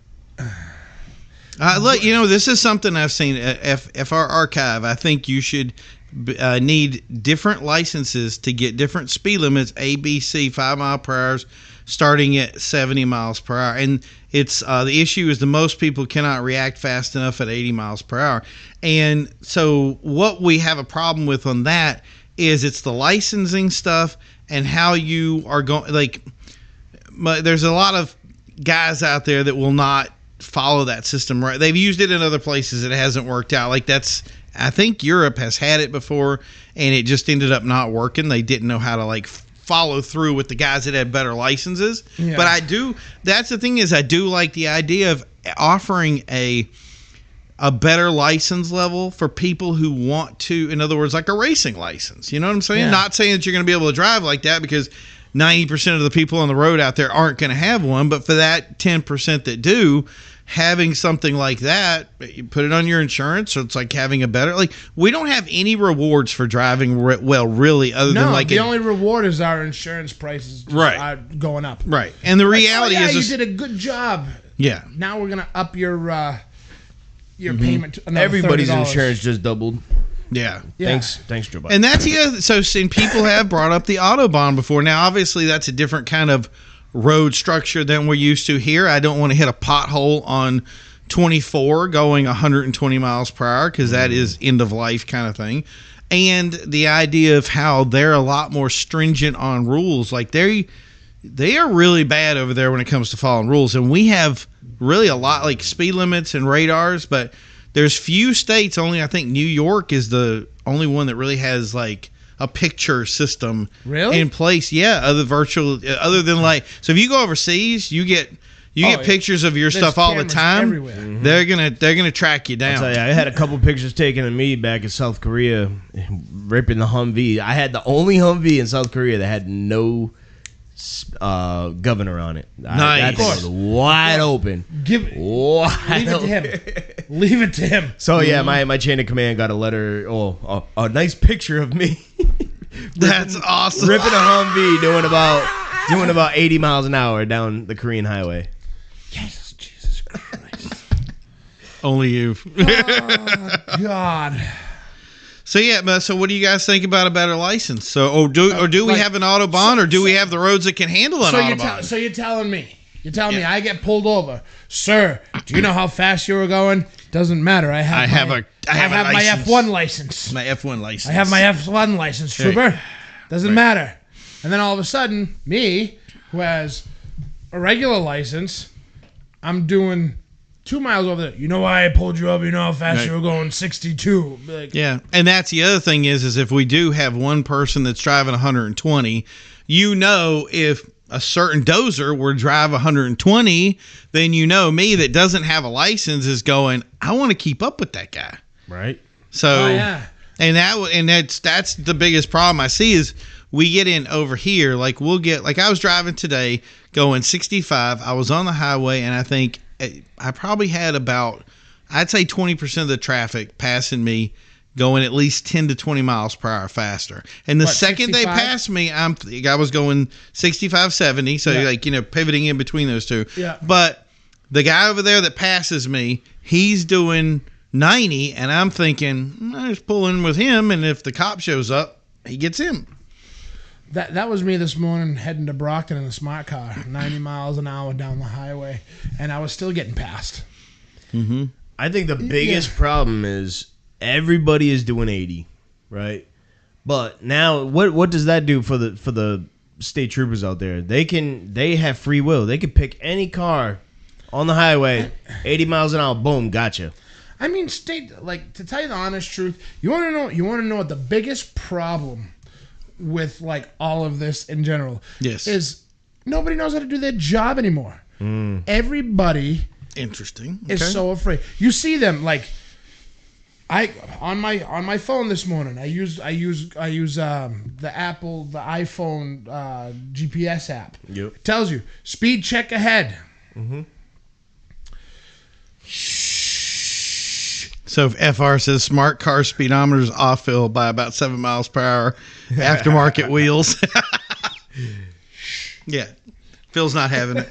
Look, this is something I've seen at FR Archive. I think you should need different licenses to get different speed limits, A, B, C, 5 mile per hour, starting at 70 miles per hour. And it's the issue is the most people cannot react fast enough at 80 miles per hour. And so what we have a problem with on that is it's the licensing stuff and how you are going. Like, there's a lot of guys out there that will not follow that system right. They've used it in other places. It hasn't worked out. Like I think Europe has had it before and it just ended up not working. They didn't know how to like follow through with the guys that had better licenses. Yeah. But that's the thing is I do like the idea of offering a better license level for people who want to, in other words, like a racing license. You know what I'm saying? Yeah. Not saying that you're going to be able to drive like that because 90% of the people on the road out there aren't going to have one. But for that 10% that do, having something like that, you put it on your insurance. So it's like having a better, like we don't have any rewards for driving well, really, other than like the only reward is our insurance prices going up. Right. And the reality is you did a good job. Yeah. Now we're going to up your payment to another Everybody's $30. insurance just doubled. Yeah. Thanks, Joe Biden. And that's so people have brought up the Autobahn before. Now, obviously, that's a different kind of road structure than we're used to here. I don't want to hit a pothole on 24 going 120 miles per hour because that is end of life kind of thing. And the idea of how they're a lot more stringent on rules, like they are really bad over there when it comes to following rules. And we have really a lot like speed limits and radars, but there's few states, only I think New York is the only one that really has like a picture system in place. Yeah, other than like, so if you go overseas, you get pictures of your stuff all the time. Everywhere. Mm-hmm. They're gonna track you down. I'll tell you, I had a couple pictures taken of me back in South Korea, ripping the Humvee. I had the only Humvee in South Korea that had no governor on it. Nice. That thing was wide open. Leave it to him. So yeah, my chain of command got a letter, a nice picture of me. That's awesome. Ripping a Humvee, doing about 80 miles an hour down the Korean highway. Yes, Jesus Christ. Only you. Oh, God. So yeah, so what do you guys think about a better license? So do we have an Autobahn, or do we have the roads that can handle an Autobahn? So you're telling me I get pulled over, sir? Do you know how fast you were going? Doesn't matter. I have my F1 license. My F1 license. I have my F1 license, trooper. Doesn't matter. And then all of a sudden, me, who has a regular license, I'm doing 2 miles over there. You know why I pulled you over? You know how fast you were going? 62. Like, yeah, and that's the other thing is if we do have one person that's driving 120, if a certain dozer were to drive 120, then me that doesn't have a license is going, I want to keep up with that guy. Right. So, and that's the biggest problem I see is we get in over here. Like I was driving today going 65. I was on the highway and I think I probably had about, I'd say 20% of the traffic passing me going at least 10 to 20 miles per hour faster. And the second 65? They passed me, I was going 65, 70. So, pivoting in between those two. Yeah. But the guy over there that passes me, he's doing 90. And I'm thinking, I just pull in with him. And if the cop shows up, he gets him. That was me this morning heading to Brockton in a smart car, 90 miles an hour down the highway. And I was still getting passed. Mm-hmm. I think the biggest problem is everybody is doing 80, right? But now, what does that do for the state troopers out there? They have free will. They can pick any car on the highway, 80 miles an hour, boom, gotcha. I mean, to tell you the honest truth, you want to know what the biggest problem with all of this in general is? Nobody knows how to do their job anymore. Everybody. Interesting. Is so afraid. You see them on my phone this morning. I use the iPhone GPS app. Yep. It tells you speed check ahead. Mm-hmm. So if FR says smart car speedometers off fill by about 7 miles per hour, aftermarket wheels. Yeah. Phil's not having it.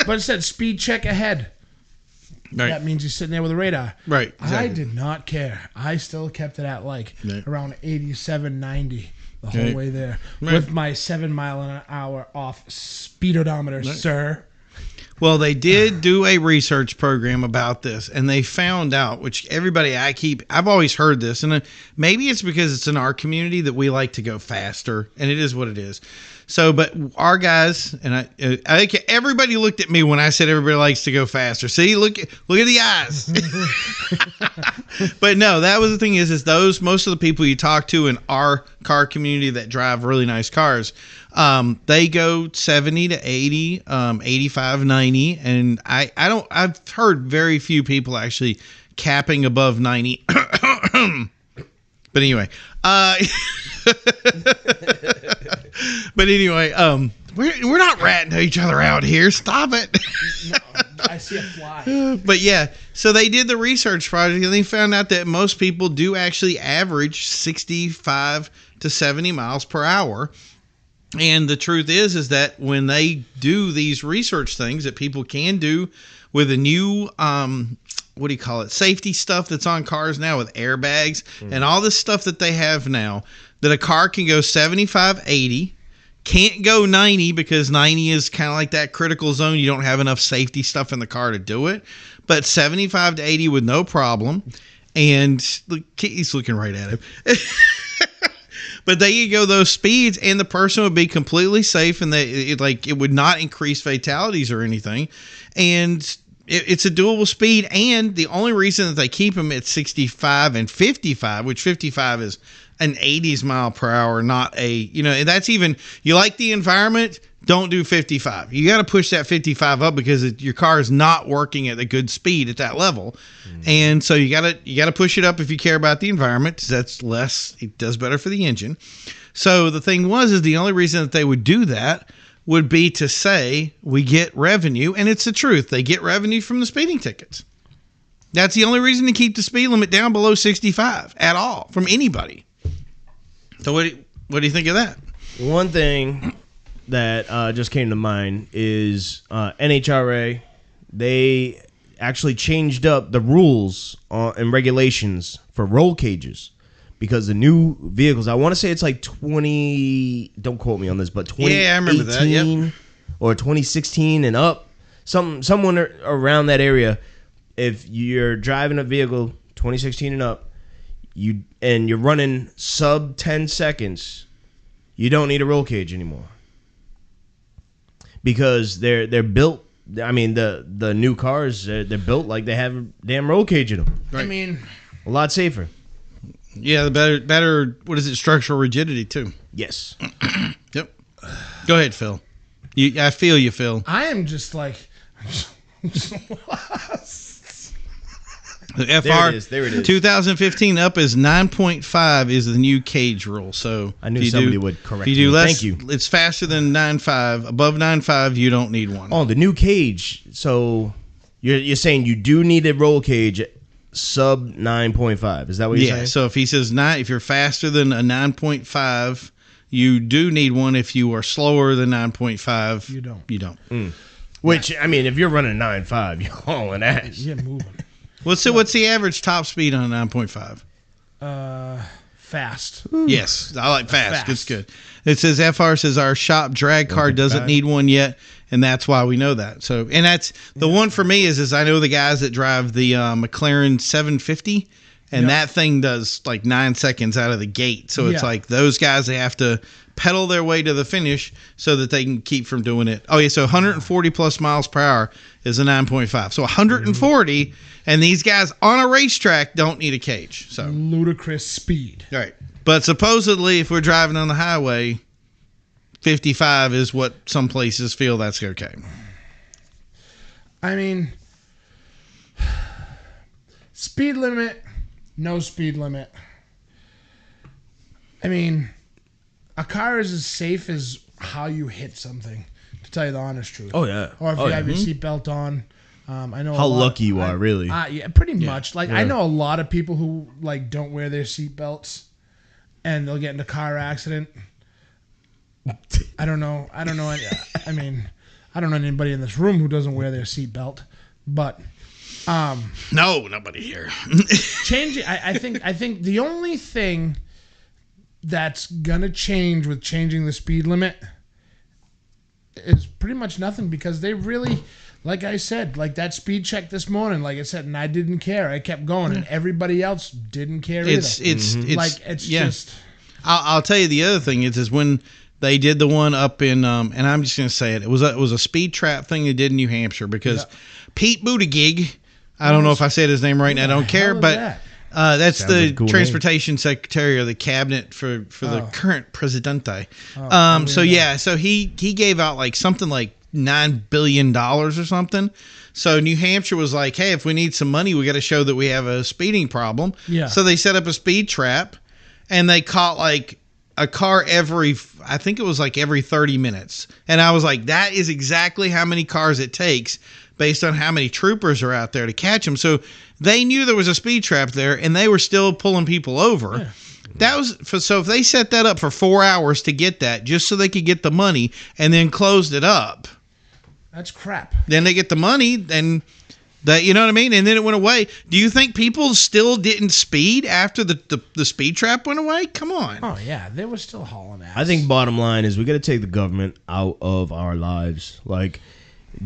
But it said speed check ahead. Right. That means he's sitting there with a radar. Right. Exactly. I did not care. I still kept it at around 87, 90 the whole way there. Right. With my 7 mile an hour off speedometer, sir. Well, they did do a research program about this, and they found out, which I've always heard this, and maybe it's because it's in our community that we like to go faster, and it is what it is. So, but our guys, and I think everybody looked at me when I said everybody likes to go faster. See, look at the eyes. But no, that was the thing is most of the people you talk to in our car community that drive really nice cars, they go 70 to 80, 85, 90. And I've heard very few people actually capping above 90. But anyway, we're not ratting each other out here. Stop it. No, I see a fly. But yeah, so they did the research project and they found out that most people do actually average 65 to 70 miles per hour. And the truth is that when they do these research things that people can do with a new, safety stuff that's on cars now with airbags and all this stuff that they have now, that a car can go 75, 80, can't go 90 because 90 is kind of like that critical zone. You don't have enough safety stuff in the car to do it, but 75 to 80 with no problem. And look, he's looking right at him. But there you go, those speeds, and the person would be completely safe, and it would not increase fatalities or anything. And it's a doable speed, and the only reason that they keep them at 65 and 55, which 55 is an 80s mile per hour, not and that's even, you like the environment, don't do 55. You got to push that 55 up because your car is not working at a good speed at that level. And so you got to push it up if you care about the environment. That's less, it does better for the engine. So the thing is the only reason that they would do that would be to say we get revenue, and it's the truth. They get revenue from the speeding tickets. That's the only reason to keep the speed limit down below 65 at all from anybody. So what do you think of that? One thing that just came to mind is NHRA. They actually changed up the rules and regulations for roll cages because the new vehicles, I want to say it's like 20, don't quote me on this, but 2018 I remember that. Yep. Or 2016 and up, someone around that area. If you're driving a vehicle 2016 and up, you're running sub 10 seconds, you don't need a roll cage anymore. Because they're built, I mean, the new cars, they're built like they have a damn roll cage in them. Right. I mean, a lot safer. Yeah, the better, what is it, structural rigidity too. Yes. Yep. Go ahead, Phil. I feel you, Phil. I am just like, The FR there it is. 2015 up is 9.5 is the new cage rule. So I knew somebody would correct me. If you do me. less, Thank you. It's faster than 9.5. Above 9.5, you don't need one. Oh, the new cage. So you're saying you do need a roll cage sub 9.5. Is that what you're saying? So if he says 9, if you're faster than a 9.5, you do need one. If you are slower than 9.5, You don't. You don't. Which, I mean, if you're running 9.5, you're hauling ass. You're moving. What's the average top speed on a 9.5? Fast. Yes, I like fast. Fast. It's good. It says FR says our shop drag car doesn't need one yet, and that's why we know that. So, and that's the one for me is I know the guys that drive the McLaren 750, and that thing does like 9 seconds out of the gate. So it's like those guys, they have to pedal their way to the finish so that they can keep from doing it. Oh yeah, so 140 plus miles per hour is a 9.5. So 140, and these guys on a racetrack don't need a cage. So Ludicrous speed. right. But supposedly, if we're driving on the highway, 55 is what some places feel that's okay. I mean, speed limit, no speed limit. I mean, a car is as safe as how you hit something, to tell you the honest truth. Oh, yeah. Or if you have your seatbelt on. I know How lucky you are, really. Yeah, pretty much. Like, I know a lot of people who, like, don't wear their seatbelts, and they'll get in a car accident. I don't know. I mean, I don't know anybody in this room who doesn't wear their seatbelt, but No, nobody here. changing. I think the only thing that's gonna change with changing the speed limit is pretty much nothing, because they really, like I said, like that speed check this morning, like I said, and I didn't care. I kept going, and everybody else didn't care either. It's like it's just. I'll tell you the other thing is when they did the one up in and I'm just gonna say it. It was a speed trap thing they did in New Hampshire because Pete Buttigieg. I don't know if I said his name right, and I don't care, but that's Sounds the like a cool transportation secretary of the cabinet for the current presidente. So he gave out like something like $9 billion or something. So New Hampshire was like, hey, if we need some money, we got to show that we have a speeding problem. Yeah. So they set up a speed trap, and they caught like a car every 30 minutes. And I was like, that is exactly how many cars it takes based on how many troopers are out there to catch them. So they knew there was a speed trap there, and they were still pulling people over. Yeah. That was so if they set that up for 4 hours to get that, just so they could get the money, and then closed it up. That's crap. Then they get the money, and that, you know what I mean? And then it went away. Do you think people still didn't speed after the speed trap went away? Come on. Oh, yeah. They were still hauling ass. I think bottom line is we got to take the government out of our lives. Like,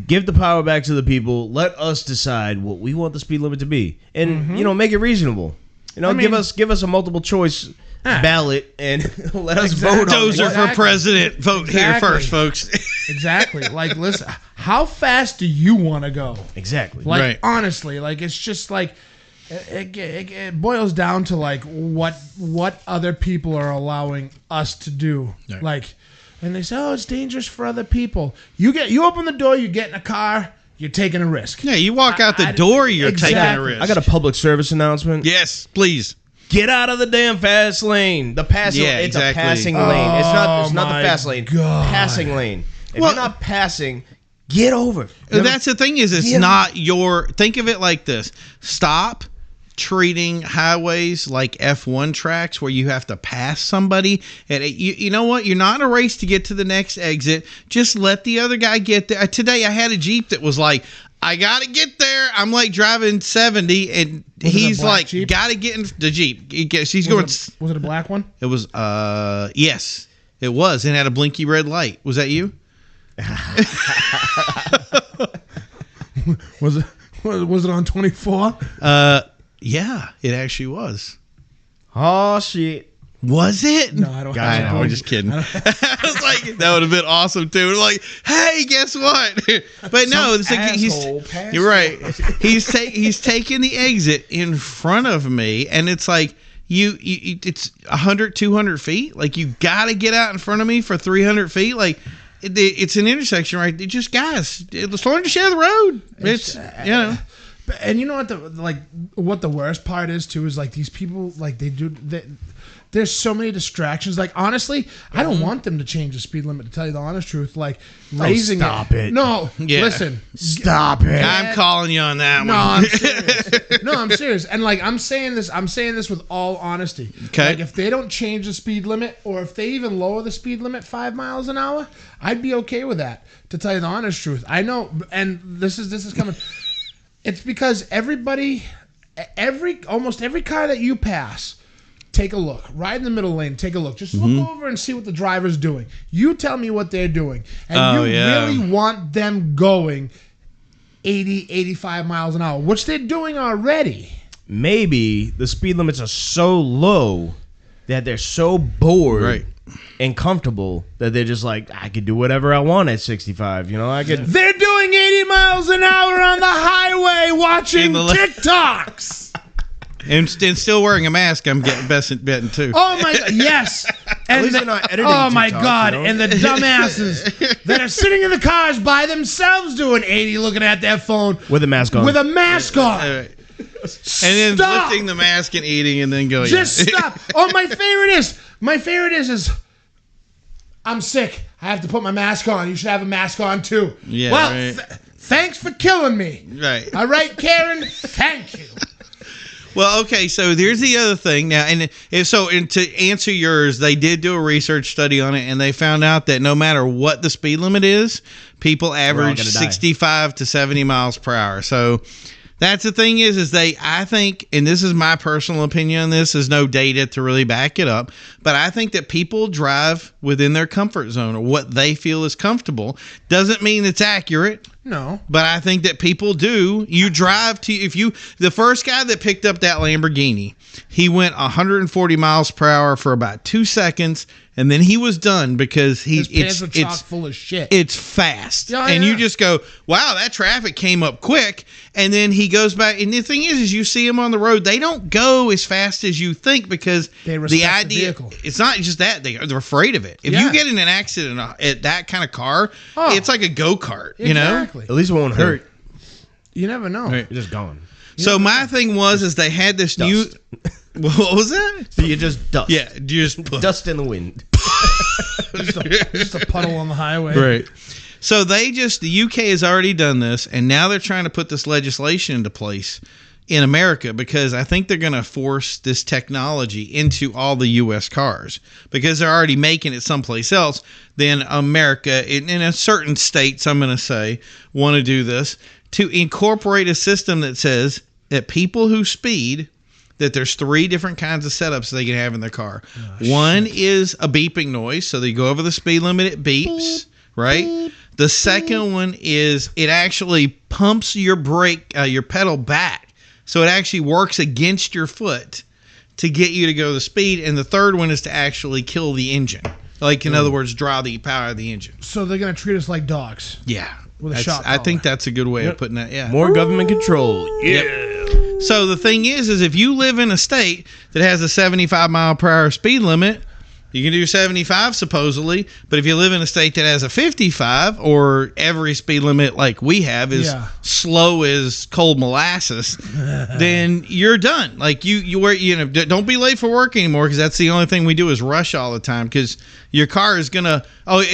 give the power back to the people. Let us decide what we want the speed limit to be, and make it reasonable. Give us a multiple choice ballot and let us vote. Dozer for president. Vote here first, folks. Exactly. Like, listen, how fast do you want to go? Exactly. Like, honestly, like, it's just like it boils down to like what other people are allowing us to do. Right. Like, and they say, oh, it's dangerous for other people. You open the door, you get in a car, you're taking a risk. Yeah, you walk out the door, you're taking a risk. I got a public service announcement. Yes, please. Get out of the damn fast lane. The passing lane. It's a passing lane. It's not the fast lane. God. Passing lane. If you're not passing, get over. That's the thing is it's not your... Think of it like this. Stop treating highways like F1 tracks where you have to pass somebody. And you know what? You're not in a race to get to the next exit. Just let the other guy get there. Today I had a Jeep that was like, I got to get there. I'm like driving 70 and he's like, got to get in the Jeep. Was it a black one? It was, yes, it was. And had a blinky red light. Was that you? Was it on 24? Yeah, it actually was. Oh, shit. Was it? No, I don't. I'm just kidding. I was like, that would have been awesome too. Like, hey, guess what? But no, it's like you're right. He's taking the exit in front of me, and it's like it's 100, 200 feet. Like, you got to get out in front of me for 300 feet. Like, it's an intersection, right? It just, guys, let's learn to share the road. It's And you know what what the worst part is too is like these people like there's so many distractions. Like honestly, I don't want them to change the speed limit. To tell you the honest truth, like raising stop it. No, Yeah. listen, Stop it. I'm calling you on that no, one. I'm serious. No, I'm serious. And like I'm saying this with all honesty. Okay. Like if they don't change the speed limit, or if they even lower the speed limit 5 miles an hour, I'd be okay with that. To tell you the honest truth, I know, and this is coming. It's because almost every car that you pass, take a look. Right in the middle lane, take a look. Just look over and see what the driver's doing. You tell me what they're doing. And really want them going 80, 85 miles an hour, which they're doing already. Maybe the speed limits are so low that they're so bored and comfortable that they're just like, I could do whatever I want at 65. You know, I could. They're doing 80 miles an hour on the highway watching TikToks. And still wearing a mask, I'm betting too. Oh my God, yes. And least they're not editing oh my TikToks, God, you know? and the dumbasses that are sitting in the cars by themselves doing 80, looking at their phone With a mask on. with a mask on. And then Stop. lifting the mask and eating and then going. Just stop. Oh, my favorite is I'm sick. I have to put my mask on. You should have a mask on too. Yeah, well, right. Thanks for killing me. Right. All right, Karen. Thank you. Well, okay, so there's the other thing now, and to answer yours, they did do a research study on it, and they found out that no matter what the speed limit is, people average gonna die. 65 to 70 miles per hour. So that's the thing is I think, and this is my personal opinion on this, there's no data to really back it up, but I think that people drive within their comfort zone or what they feel is comfortable. Doesn't mean it's accurate. No. But I think that people do. You drive the first guy that picked up that Lamborghini, he went 140 miles per hour for about 2 seconds, and then he was done because His pants were chock full of shit. It's fast. Yeah, and yeah. you just go, wow, that traffic came up quick. And then he goes back. And the thing is you see them on the road, they don't go as fast as you think because They respect the idea, the vehicle. it's not just that. They're afraid of it. If you get in an accident at that kind of car, it's like a go-kart, you know? Exactly. At least it won't hurt. You never know. Right. You're just gone. So my thing is they had this new. Dust. What was that? So you just dust. Yeah, you just Dust in the wind. Just a puddle on the highway. right. So the UK has already done this, and now they're trying to put this legislation into place in America because I think they're going to force this technology into all the U.S. cars because they're already making it someplace else. Then America, in a certain states, I'm going to say, want to do this to incorporate a system that says that people who speed, that there's 3 different kinds of setups they can have in their car. One is a beeping noise, so they go over the speed limit, it beeps, right? The second one is it actually pumps your brake, your pedal back, so it actually works against your foot to get you to go the speed. And the third one is to actually kill the engine, like in other words, draw the power of the engine. So they're gonna treat us like dogs. Yeah, With a shock I think collar. that's a good way of putting that. Yeah. More government control. Yeah. So the thing is if you live in a state that has a 75 mile per hour speed limit, you can do 75 supposedly, but if you live in a state that has a 55 or every speed limit like we have is slow as cold molasses, then you're done. Like don't be late for work anymore because that's the only thing we do is rush all the time because your car is gonna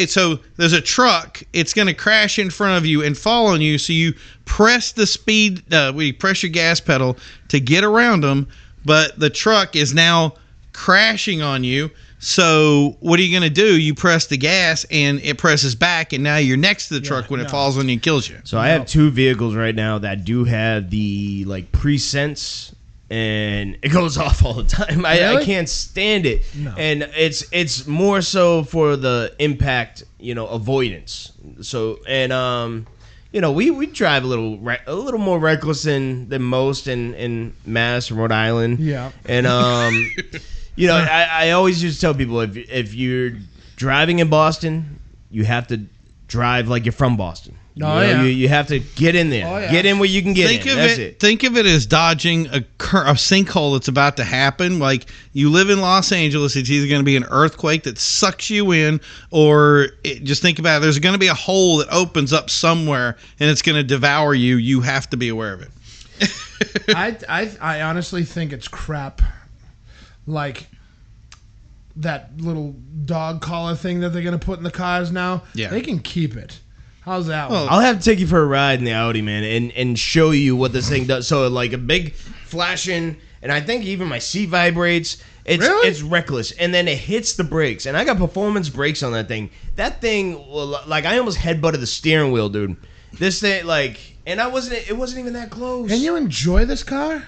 so there's a truck, it's gonna crash in front of you and fall on you, so you press the speed, we press your gas pedal to get around them, but the truck is now crashing on you. So what are you going to do? You press the gas and it presses back, and now you're next to the truck when it falls on you and kills you. So I have 2 vehicles right now that do have the like pre-sense, and it goes off all the time. I can't stand it. No. And it's more so for the impact, avoidance. So and we drive a little more reckless than most in Mass and Rhode Island. Yeah. And I always used to tell people if you're driving in Boston, you have to drive like you're from Boston. You have to get in there. Get in where you can get in. That's it. Think of it as dodging a sinkhole that's about to happen. Like you live in Los Angeles, it's either going to be an earthquake that sucks you in, or just think about it. There's going to be a hole that opens up somewhere and it's going to devour you. You have to be aware of it. I honestly think it's crap. Like that little dog collar thing that they're gonna put in the cars now. Yeah. They can keep it. How's that Well, one? I'll have to take you for a ride in the Audi, man, and show you what this thing does. So like a big flashing, and I think even my seat vibrates. Really? It's reckless, and then it hits the brakes, and I got performance brakes on that thing. That thing, like I almost headbutted the steering wheel, dude. This thing, like, and it wasn't even that close. Can you enjoy this car?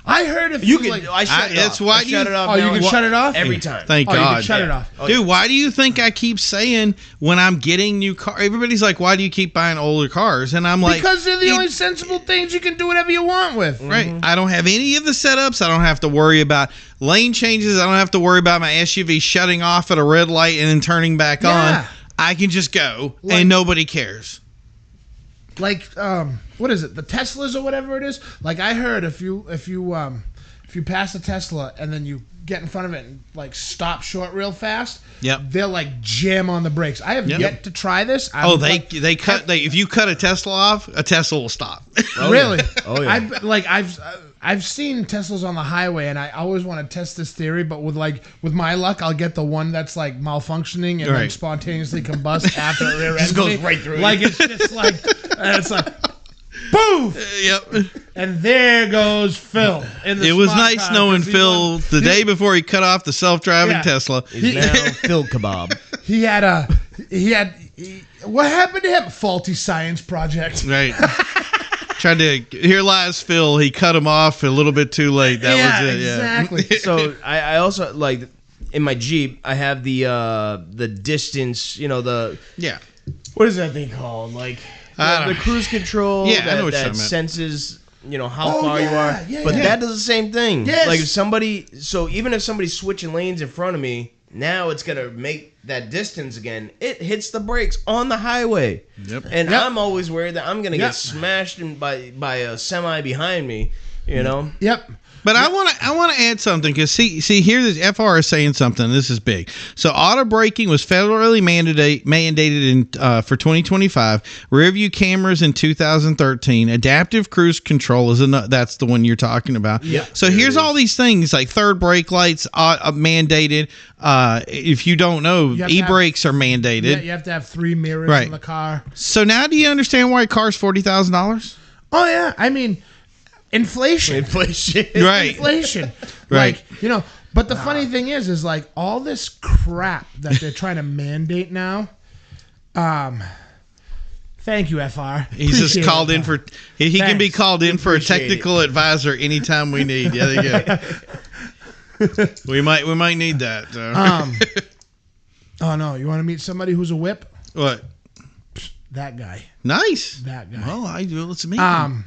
I heard if You you could. like, I shut it that's off. why I shut it off. Oh, you now can shut it off every time. Thank you God. can shut it off. Oh, Dude, why do you think I keep saying when I'm getting new car? Everybody's like, why do you keep buying older cars? And I'm like, because they're the only sensible things you can do whatever you want with. right. I don't have any of the setups. I don't have to worry about lane changes. I don't have to worry about my SUV shutting off at a red light and then turning back Yeah. on. I can just go Like- and nobody cares. Like what is it? The Teslas or whatever it is. Like I heard if you pass a Tesla and then you get in front of it and like stop short real fast, Yep. they'll like jam on the brakes. I have Yep. yet to try this. Oh, if you cut a Tesla off, a Tesla will stop. Really? Oh, yeah. I've seen Teslas on the highway, and I always want to test this theory. But with my luck, I'll get the one that's like malfunctioning and then Right. spontaneously combusts after it rear ends Just goes me. right through it. Like it's just like and it's like poof, Yep. and there goes Phil. In the It was smart nice car, knowing 'cause he Phil was- the day before he cut off the self-driving Yeah. Tesla. Is now Phil Kebab. He had what happened to him? Faulty science project. Right. Tried to. Here lies Phil. He cut him off a little bit too late. That was it. exactly. So I also like in my Jeep. I have the distance. You know Yeah. what is that thing called? Like I the don't- cruise control. Yeah, I that, know what you're that talking about. senses. You know how Oh, far you yeah, are, yeah, but yeah. that does the same thing. Yes. Like if somebody, so even if somebody's switching lanes in front of me, now it's gonna make that distance again. It hits the brakes on the highway, Yep. and Yep. I'm always worried that I'm gonna Yep. get smashed by a semi behind me. You know, Yep. But I want to add something because see here this FR is saying something. This is big. So auto braking was federally mandated in for 2025. Rear view cameras in 2013. Adaptive cruise control is that's the one you're talking about. Yeah. So here's all these things like third brake lights mandated. If you don't know, You have to e-brakes are mandated. Yeah, you have to have 3 mirrors Right. in the car. So now do you understand why a car's $40,000? Oh yeah, I mean, inflation. inflation. Right. Inflation. Right. Like, but the funny thing is like all this crap that they're trying to mandate now. Thank you, FR. He's just Appreciate called it, in though. for he can be Thanks. called in for a Appreciate technical advisor anytime we need. Yeah, there you go. we might need that. Oh no, you want to meet somebody who's a whip? What? That guy. Nice. That guy. Well, let's meet him.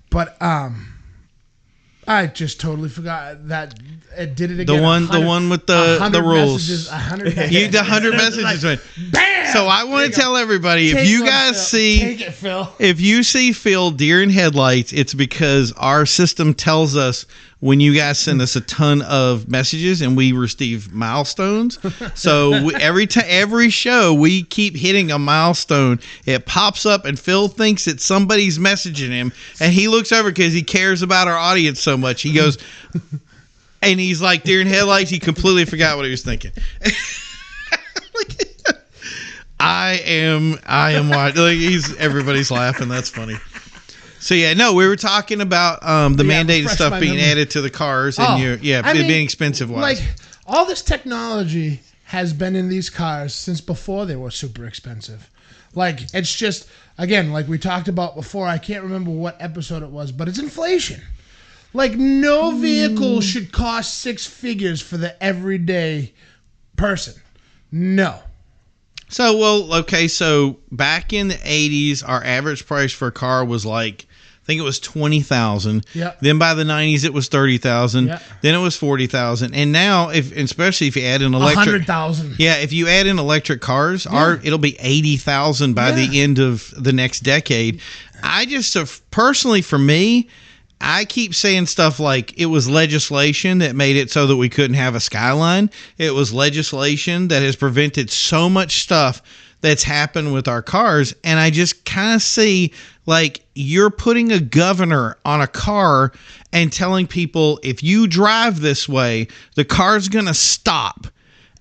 But I just totally forgot that it did it The again. one with the rules. 100 You the 100 messages went. Bam! So I want to tell everybody if Take you one, guys Phil. see Take it, Phil. if you see Phil deer in headlights, it's because our system tells us when you guys send us a ton of messages and we receive milestones. So every show we keep hitting a milestone. It pops up and Phil thinks that somebody's messaging him, and he looks over because he cares about our audience so much. He goes, and he's like deer in headlights. He completely forgot what he was thinking. I am watching. Like, everybody's laughing. That's funny. So yeah, no, we were talking about the mandated refresh stuff my being memory. added to the cars and I mean, being expensive wise. Like all this technology has been in these cars since before they were super expensive. Like it's just again, like we talked about before. I can't remember what episode it was, but it's inflation. Like no vehicle should cost 6 figures for the everyday person. No. So back in the 80s, our average price for a car was like, I think it was $20,000. Yep. Then by the 90s, it was $30,000. Yep. Then it was $40,000. And now, especially if you add in electric, 100,000. yeah, if you add in electric cars, it'll be 80,000 by the end of the next decade. I just personally, for me, I keep saying stuff like it was legislation that made it so that we couldn't have a Skyline. It was legislation that has prevented so much stuff that's happened with our cars. And I just kind of see like you're putting a governor on a car and telling people if you drive this way, the car's going to stop.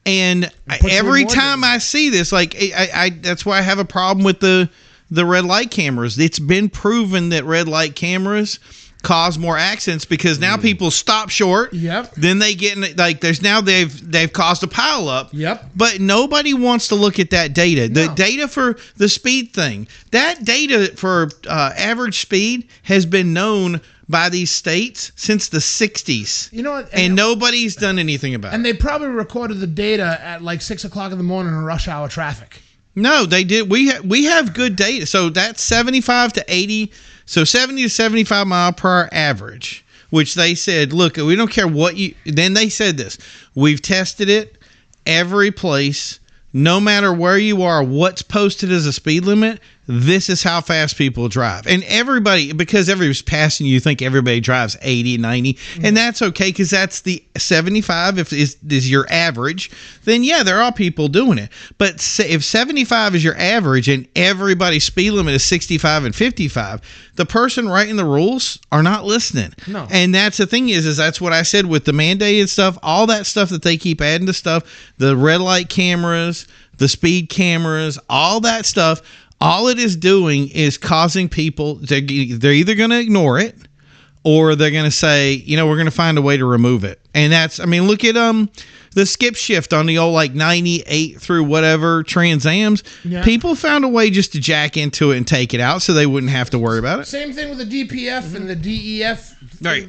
And every time I see this, like I that's why I have a problem with the red light cameras. It's been proven that red light cameras cause more accidents because now people stop short. Yep. Then they get in, like there's now they've caused a pile up. Yep. But nobody wants to look at that data. The data for the speed thing. That data for average speed has been known by these states since the 60s. You know what? And nobody's done anything about it. And they probably recorded the data at like 6 o'clock in the morning in rush hour traffic. No, they did. We have good data. So that's 75 to 80. So 70 to 75 mile per hour average, which they said, look, we don't care what you. Then they said this. We've tested it every place, no matter where you are, what's posted as a speed limit. This is how fast people drive. And everybody, because everybody's passing you, think everybody drives 80, 90. And that's okay because that's the 75 if is your average. Then, yeah, there are people doing it. But if 75 is your average and everybody's speed limit is 65 and 55, the person writing the rules are not listening. No. And that's the thing is that's what I said with the mandated stuff, all that stuff that they keep adding to stuff, the red light cameras, the speed cameras, all that stuff. All it is doing is causing people, they're either going to ignore it or they're going to say, we're going to find a way to remove it. And that's, look at the skip shift on the old like 98 through whatever Trans Ams. Yeah. People found a way just to jack into it and take it out so they wouldn't have to worry about it. Same thing with the DPF and the DEF. Right.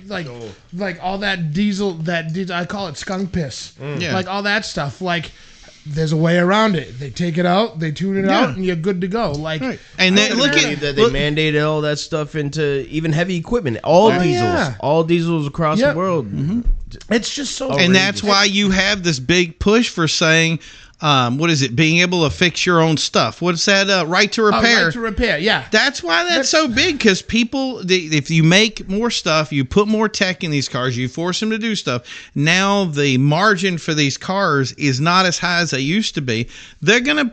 Like all that diesel, I call it skunk piss. Yeah. Like all that stuff. Like, there's a way around it. They take it out, they tune it out, and you're good to go. Like, and then look at that they mandated all that stuff into even heavy equipment. All diesels across the world. Mm-hmm. It's just so. And that's why you have this big push for saying, what is it? Being able to fix your own stuff. What's that? Right to repair. Right to repair. Yeah. That's why that's so big because people, if you make more stuff, you put more tech in these cars, you force them to do stuff. Now the margin for these cars is not as high as they used to be. They're gonna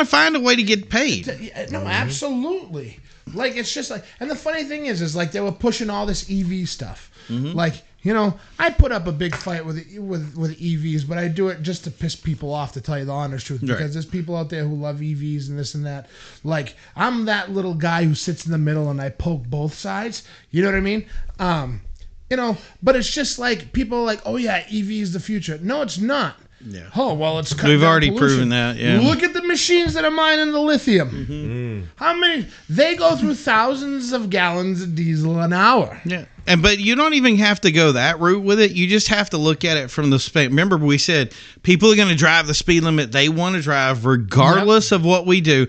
find a way to get paid. No, absolutely. Like it's just like, and the funny thing is like they were pushing all this EV stuff. Mm-hmm. Like. I put up a big fight with EVs, but I do it just to piss people off, to tell you the honest truth, because there's people out there who love EVs and this and that. Like, I'm that little guy who sits in the middle and I poke both sides. You know what I mean? But it's just like people are like, oh yeah, EV is the future. No, it's not. Yeah. Oh, well, it's we've already proven that. Yeah. Look at the machines that are mining the lithium. Mm-hmm. How many? They go through thousands of gallons of diesel an hour. Yeah. But you don't even have to go that route with it. You just have to look at it from the speed. Remember, we said people are going to drive the speed limit they want to drive, regardless of what we do.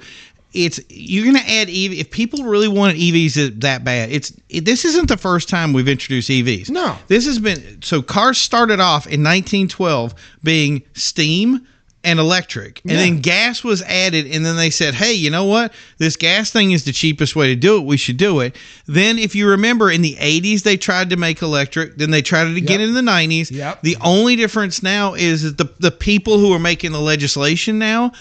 You're going to add EV. If people really wanted EVs that bad, this isn't the first time we've introduced EVs. No, this has been cars started off in 1912 being steam and electric, and then gas was added, and then they said, hey, you know what? This gas thing is the cheapest way to do it. We should do it. Then, if you remember, in the 80s, they tried to make electric. Then they tried it again in the 90s. Yep. The only difference now is that the people who are making the legislation now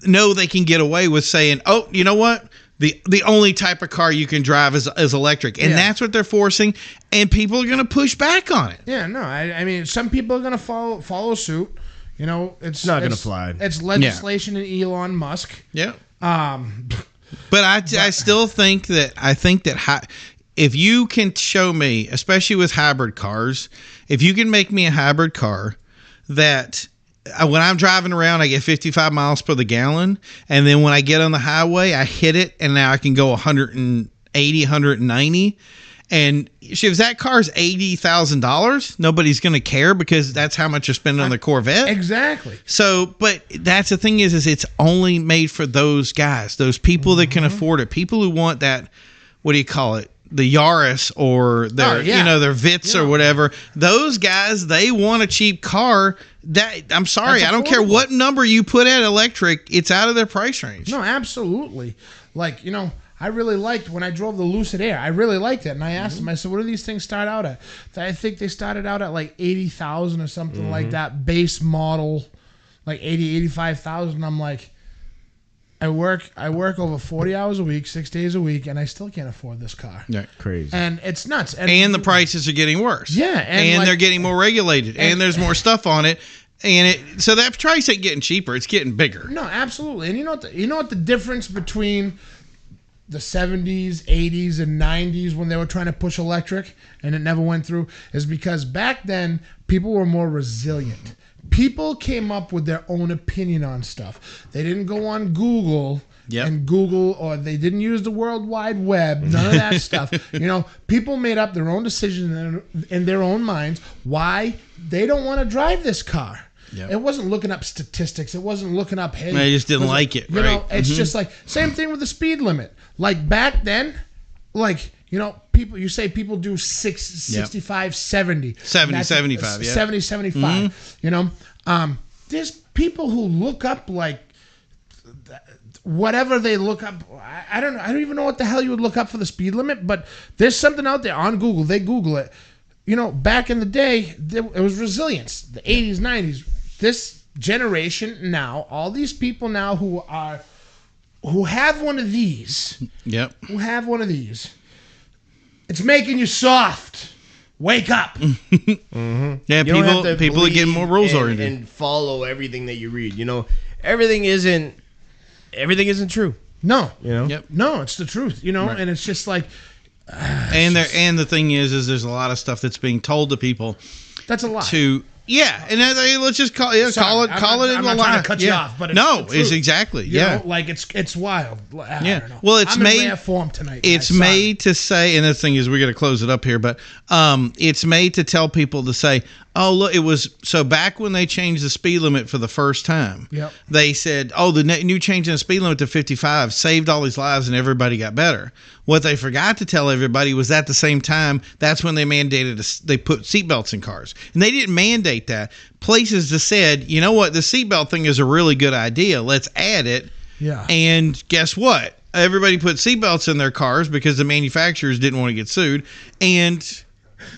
know they can get away with saying, oh, you know what? The only type of car you can drive is electric. And that's what they're forcing, and people are going to push back on it. Yeah, no. I mean, some people are going to follow suit. It's not going to fly. It's legislation in Elon Musk. Yeah. But I still think that if you can show me, especially with hybrid cars, if you can make me a hybrid car that when I'm driving around, I get 55 miles per the gallon, and then when I get on the highway, I hit it, and now I can go 180, 190. And if that car's $80,000, nobody's going to care because that's how much you're spending on the Corvette. Exactly. So, but that's the thing is it's only made for those guys, those people that can afford it, people who want that, what do you call it? The Yaris or their, their Vitz or whatever. Those guys, they want a cheap car. I'm sorry, I don't care what number you put at electric, it's out of their price range. No, absolutely. Like, I really liked when I drove the Lucid Air. I really liked it. And I asked them, I said, what do these things start out at? I think they started out at like 80,000 or something like that, base model, like 80, 85,000. I'm like, I work over 40 hours a week, 6 days a week, and I still can't afford this car. Yeah. Crazy. And it's nuts. And the prices are getting worse. Yeah, and like, they're getting more regulated, and there's more stuff on it, and so that price ain't getting cheaper; it's getting bigger. No, absolutely. And you know what the difference between the 70s, 80s, and 90s when they were trying to push electric and it never went through is because back then people were more resilient. People came up with their own opinion on stuff. They didn't go on Google and Google, or they didn't use the World Wide Web, none of that stuff. People made up their own decisions in their own minds why they don't want to drive this car. Yep. It wasn't looking up statistics. It wasn't looking up, hey. They just didn't like it, right? It's just like, same thing with the speed limit. Like back then, people do 65, 70. 70, 75, yeah. 70, 75. There's people who look up like whatever they look up. I don't even know what the hell you would look up for the speed limit, but there's something out there on Google. They Google it. Back in the day, it was resilience. The 80s, 90s. This generation now, all these people now who have one of these. Yep. Who have one of these. It's making you soft. Wake up. Mm-hmm. Yeah, people are getting more rules oriented and follow everything that you read. Everything isn't true. No. Yep. No, it's the truth. Right. And it's just like. And the thing is there's a lot of stuff that's being told to people. That's a lot. And let's just call it a lie. I'm not trying to cut you off, but it's exactly it's wild. I don't know. Well, it's I'm made in rare form tonight. It's made to say, and the thing is, we're going to close it up here, but it's made to tell people to say, oh, look, it was so back when they changed the speed limit for the first time. Yep. They said, oh, the new change in the speed limit to 55 saved all these lives and everybody got better. What they forgot to tell everybody was at the same time, that's when they mandated, they put seatbelts in cars. And they didn't mandate that. Places just said, you know what, the seatbelt thing is a really good idea. Let's add it. Yeah. And guess what? Everybody put seatbelts in their cars because the manufacturers didn't want to get sued, and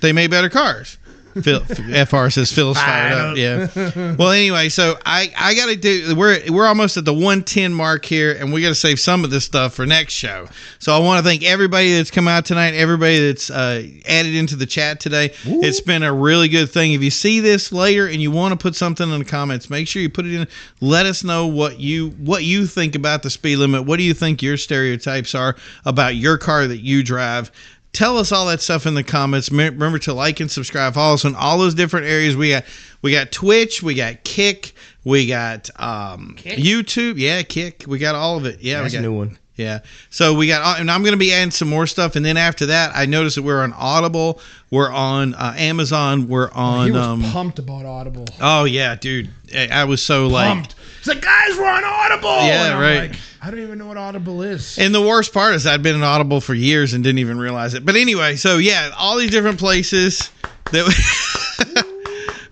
they made better cars. FR says Phil's fired up. Yeah. Well, anyway, so I got to do. We're almost at the 110 mark here, and we got to save some of this stuff for next show. So I want to thank everybody that's come out tonight, everybody that's added into the chat today. Ooh. It's been a really good thing. If you see this later and you want to put something in the comments, make sure you put it in. Let us know what you think about the speed limit. What do you think your stereotypes are about your car that you drive? Tell us all that stuff in the comments. Remember to like and subscribe. Follow us in all those different areas. We got Twitch, we got Kick, we got YouTube. Yeah, Kick. We got all of it. Yeah, that's we got a new one. Yeah. So we got, and I'm going to be adding some more stuff. And then after that, I noticed that we're on Audible, we're on Amazon, we're on. He was pumped about Audible. Oh yeah, dude. I was so pumped. He's like, guys, we're on Audible. Yeah, and I'm right. Like, I don't even know what Audible is. And the worst part is I'd been in Audible for years and didn't even realize it. But anyway, so yeah, all these different places that.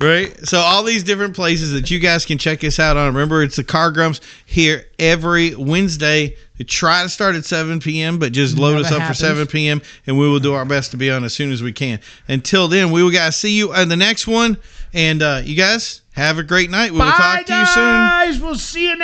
Right? So all these different places that you guys can check us out on. Remember, it's the Car Grumps here every Wednesday. We try to start at 7 p.m., but just load us up for 7 p.m., and we will do our best to be on as soon as we can. Until then, we will guys see you on the next one. And you guys, have a great night. We will talk to you soon. Bye, guys. We'll see you next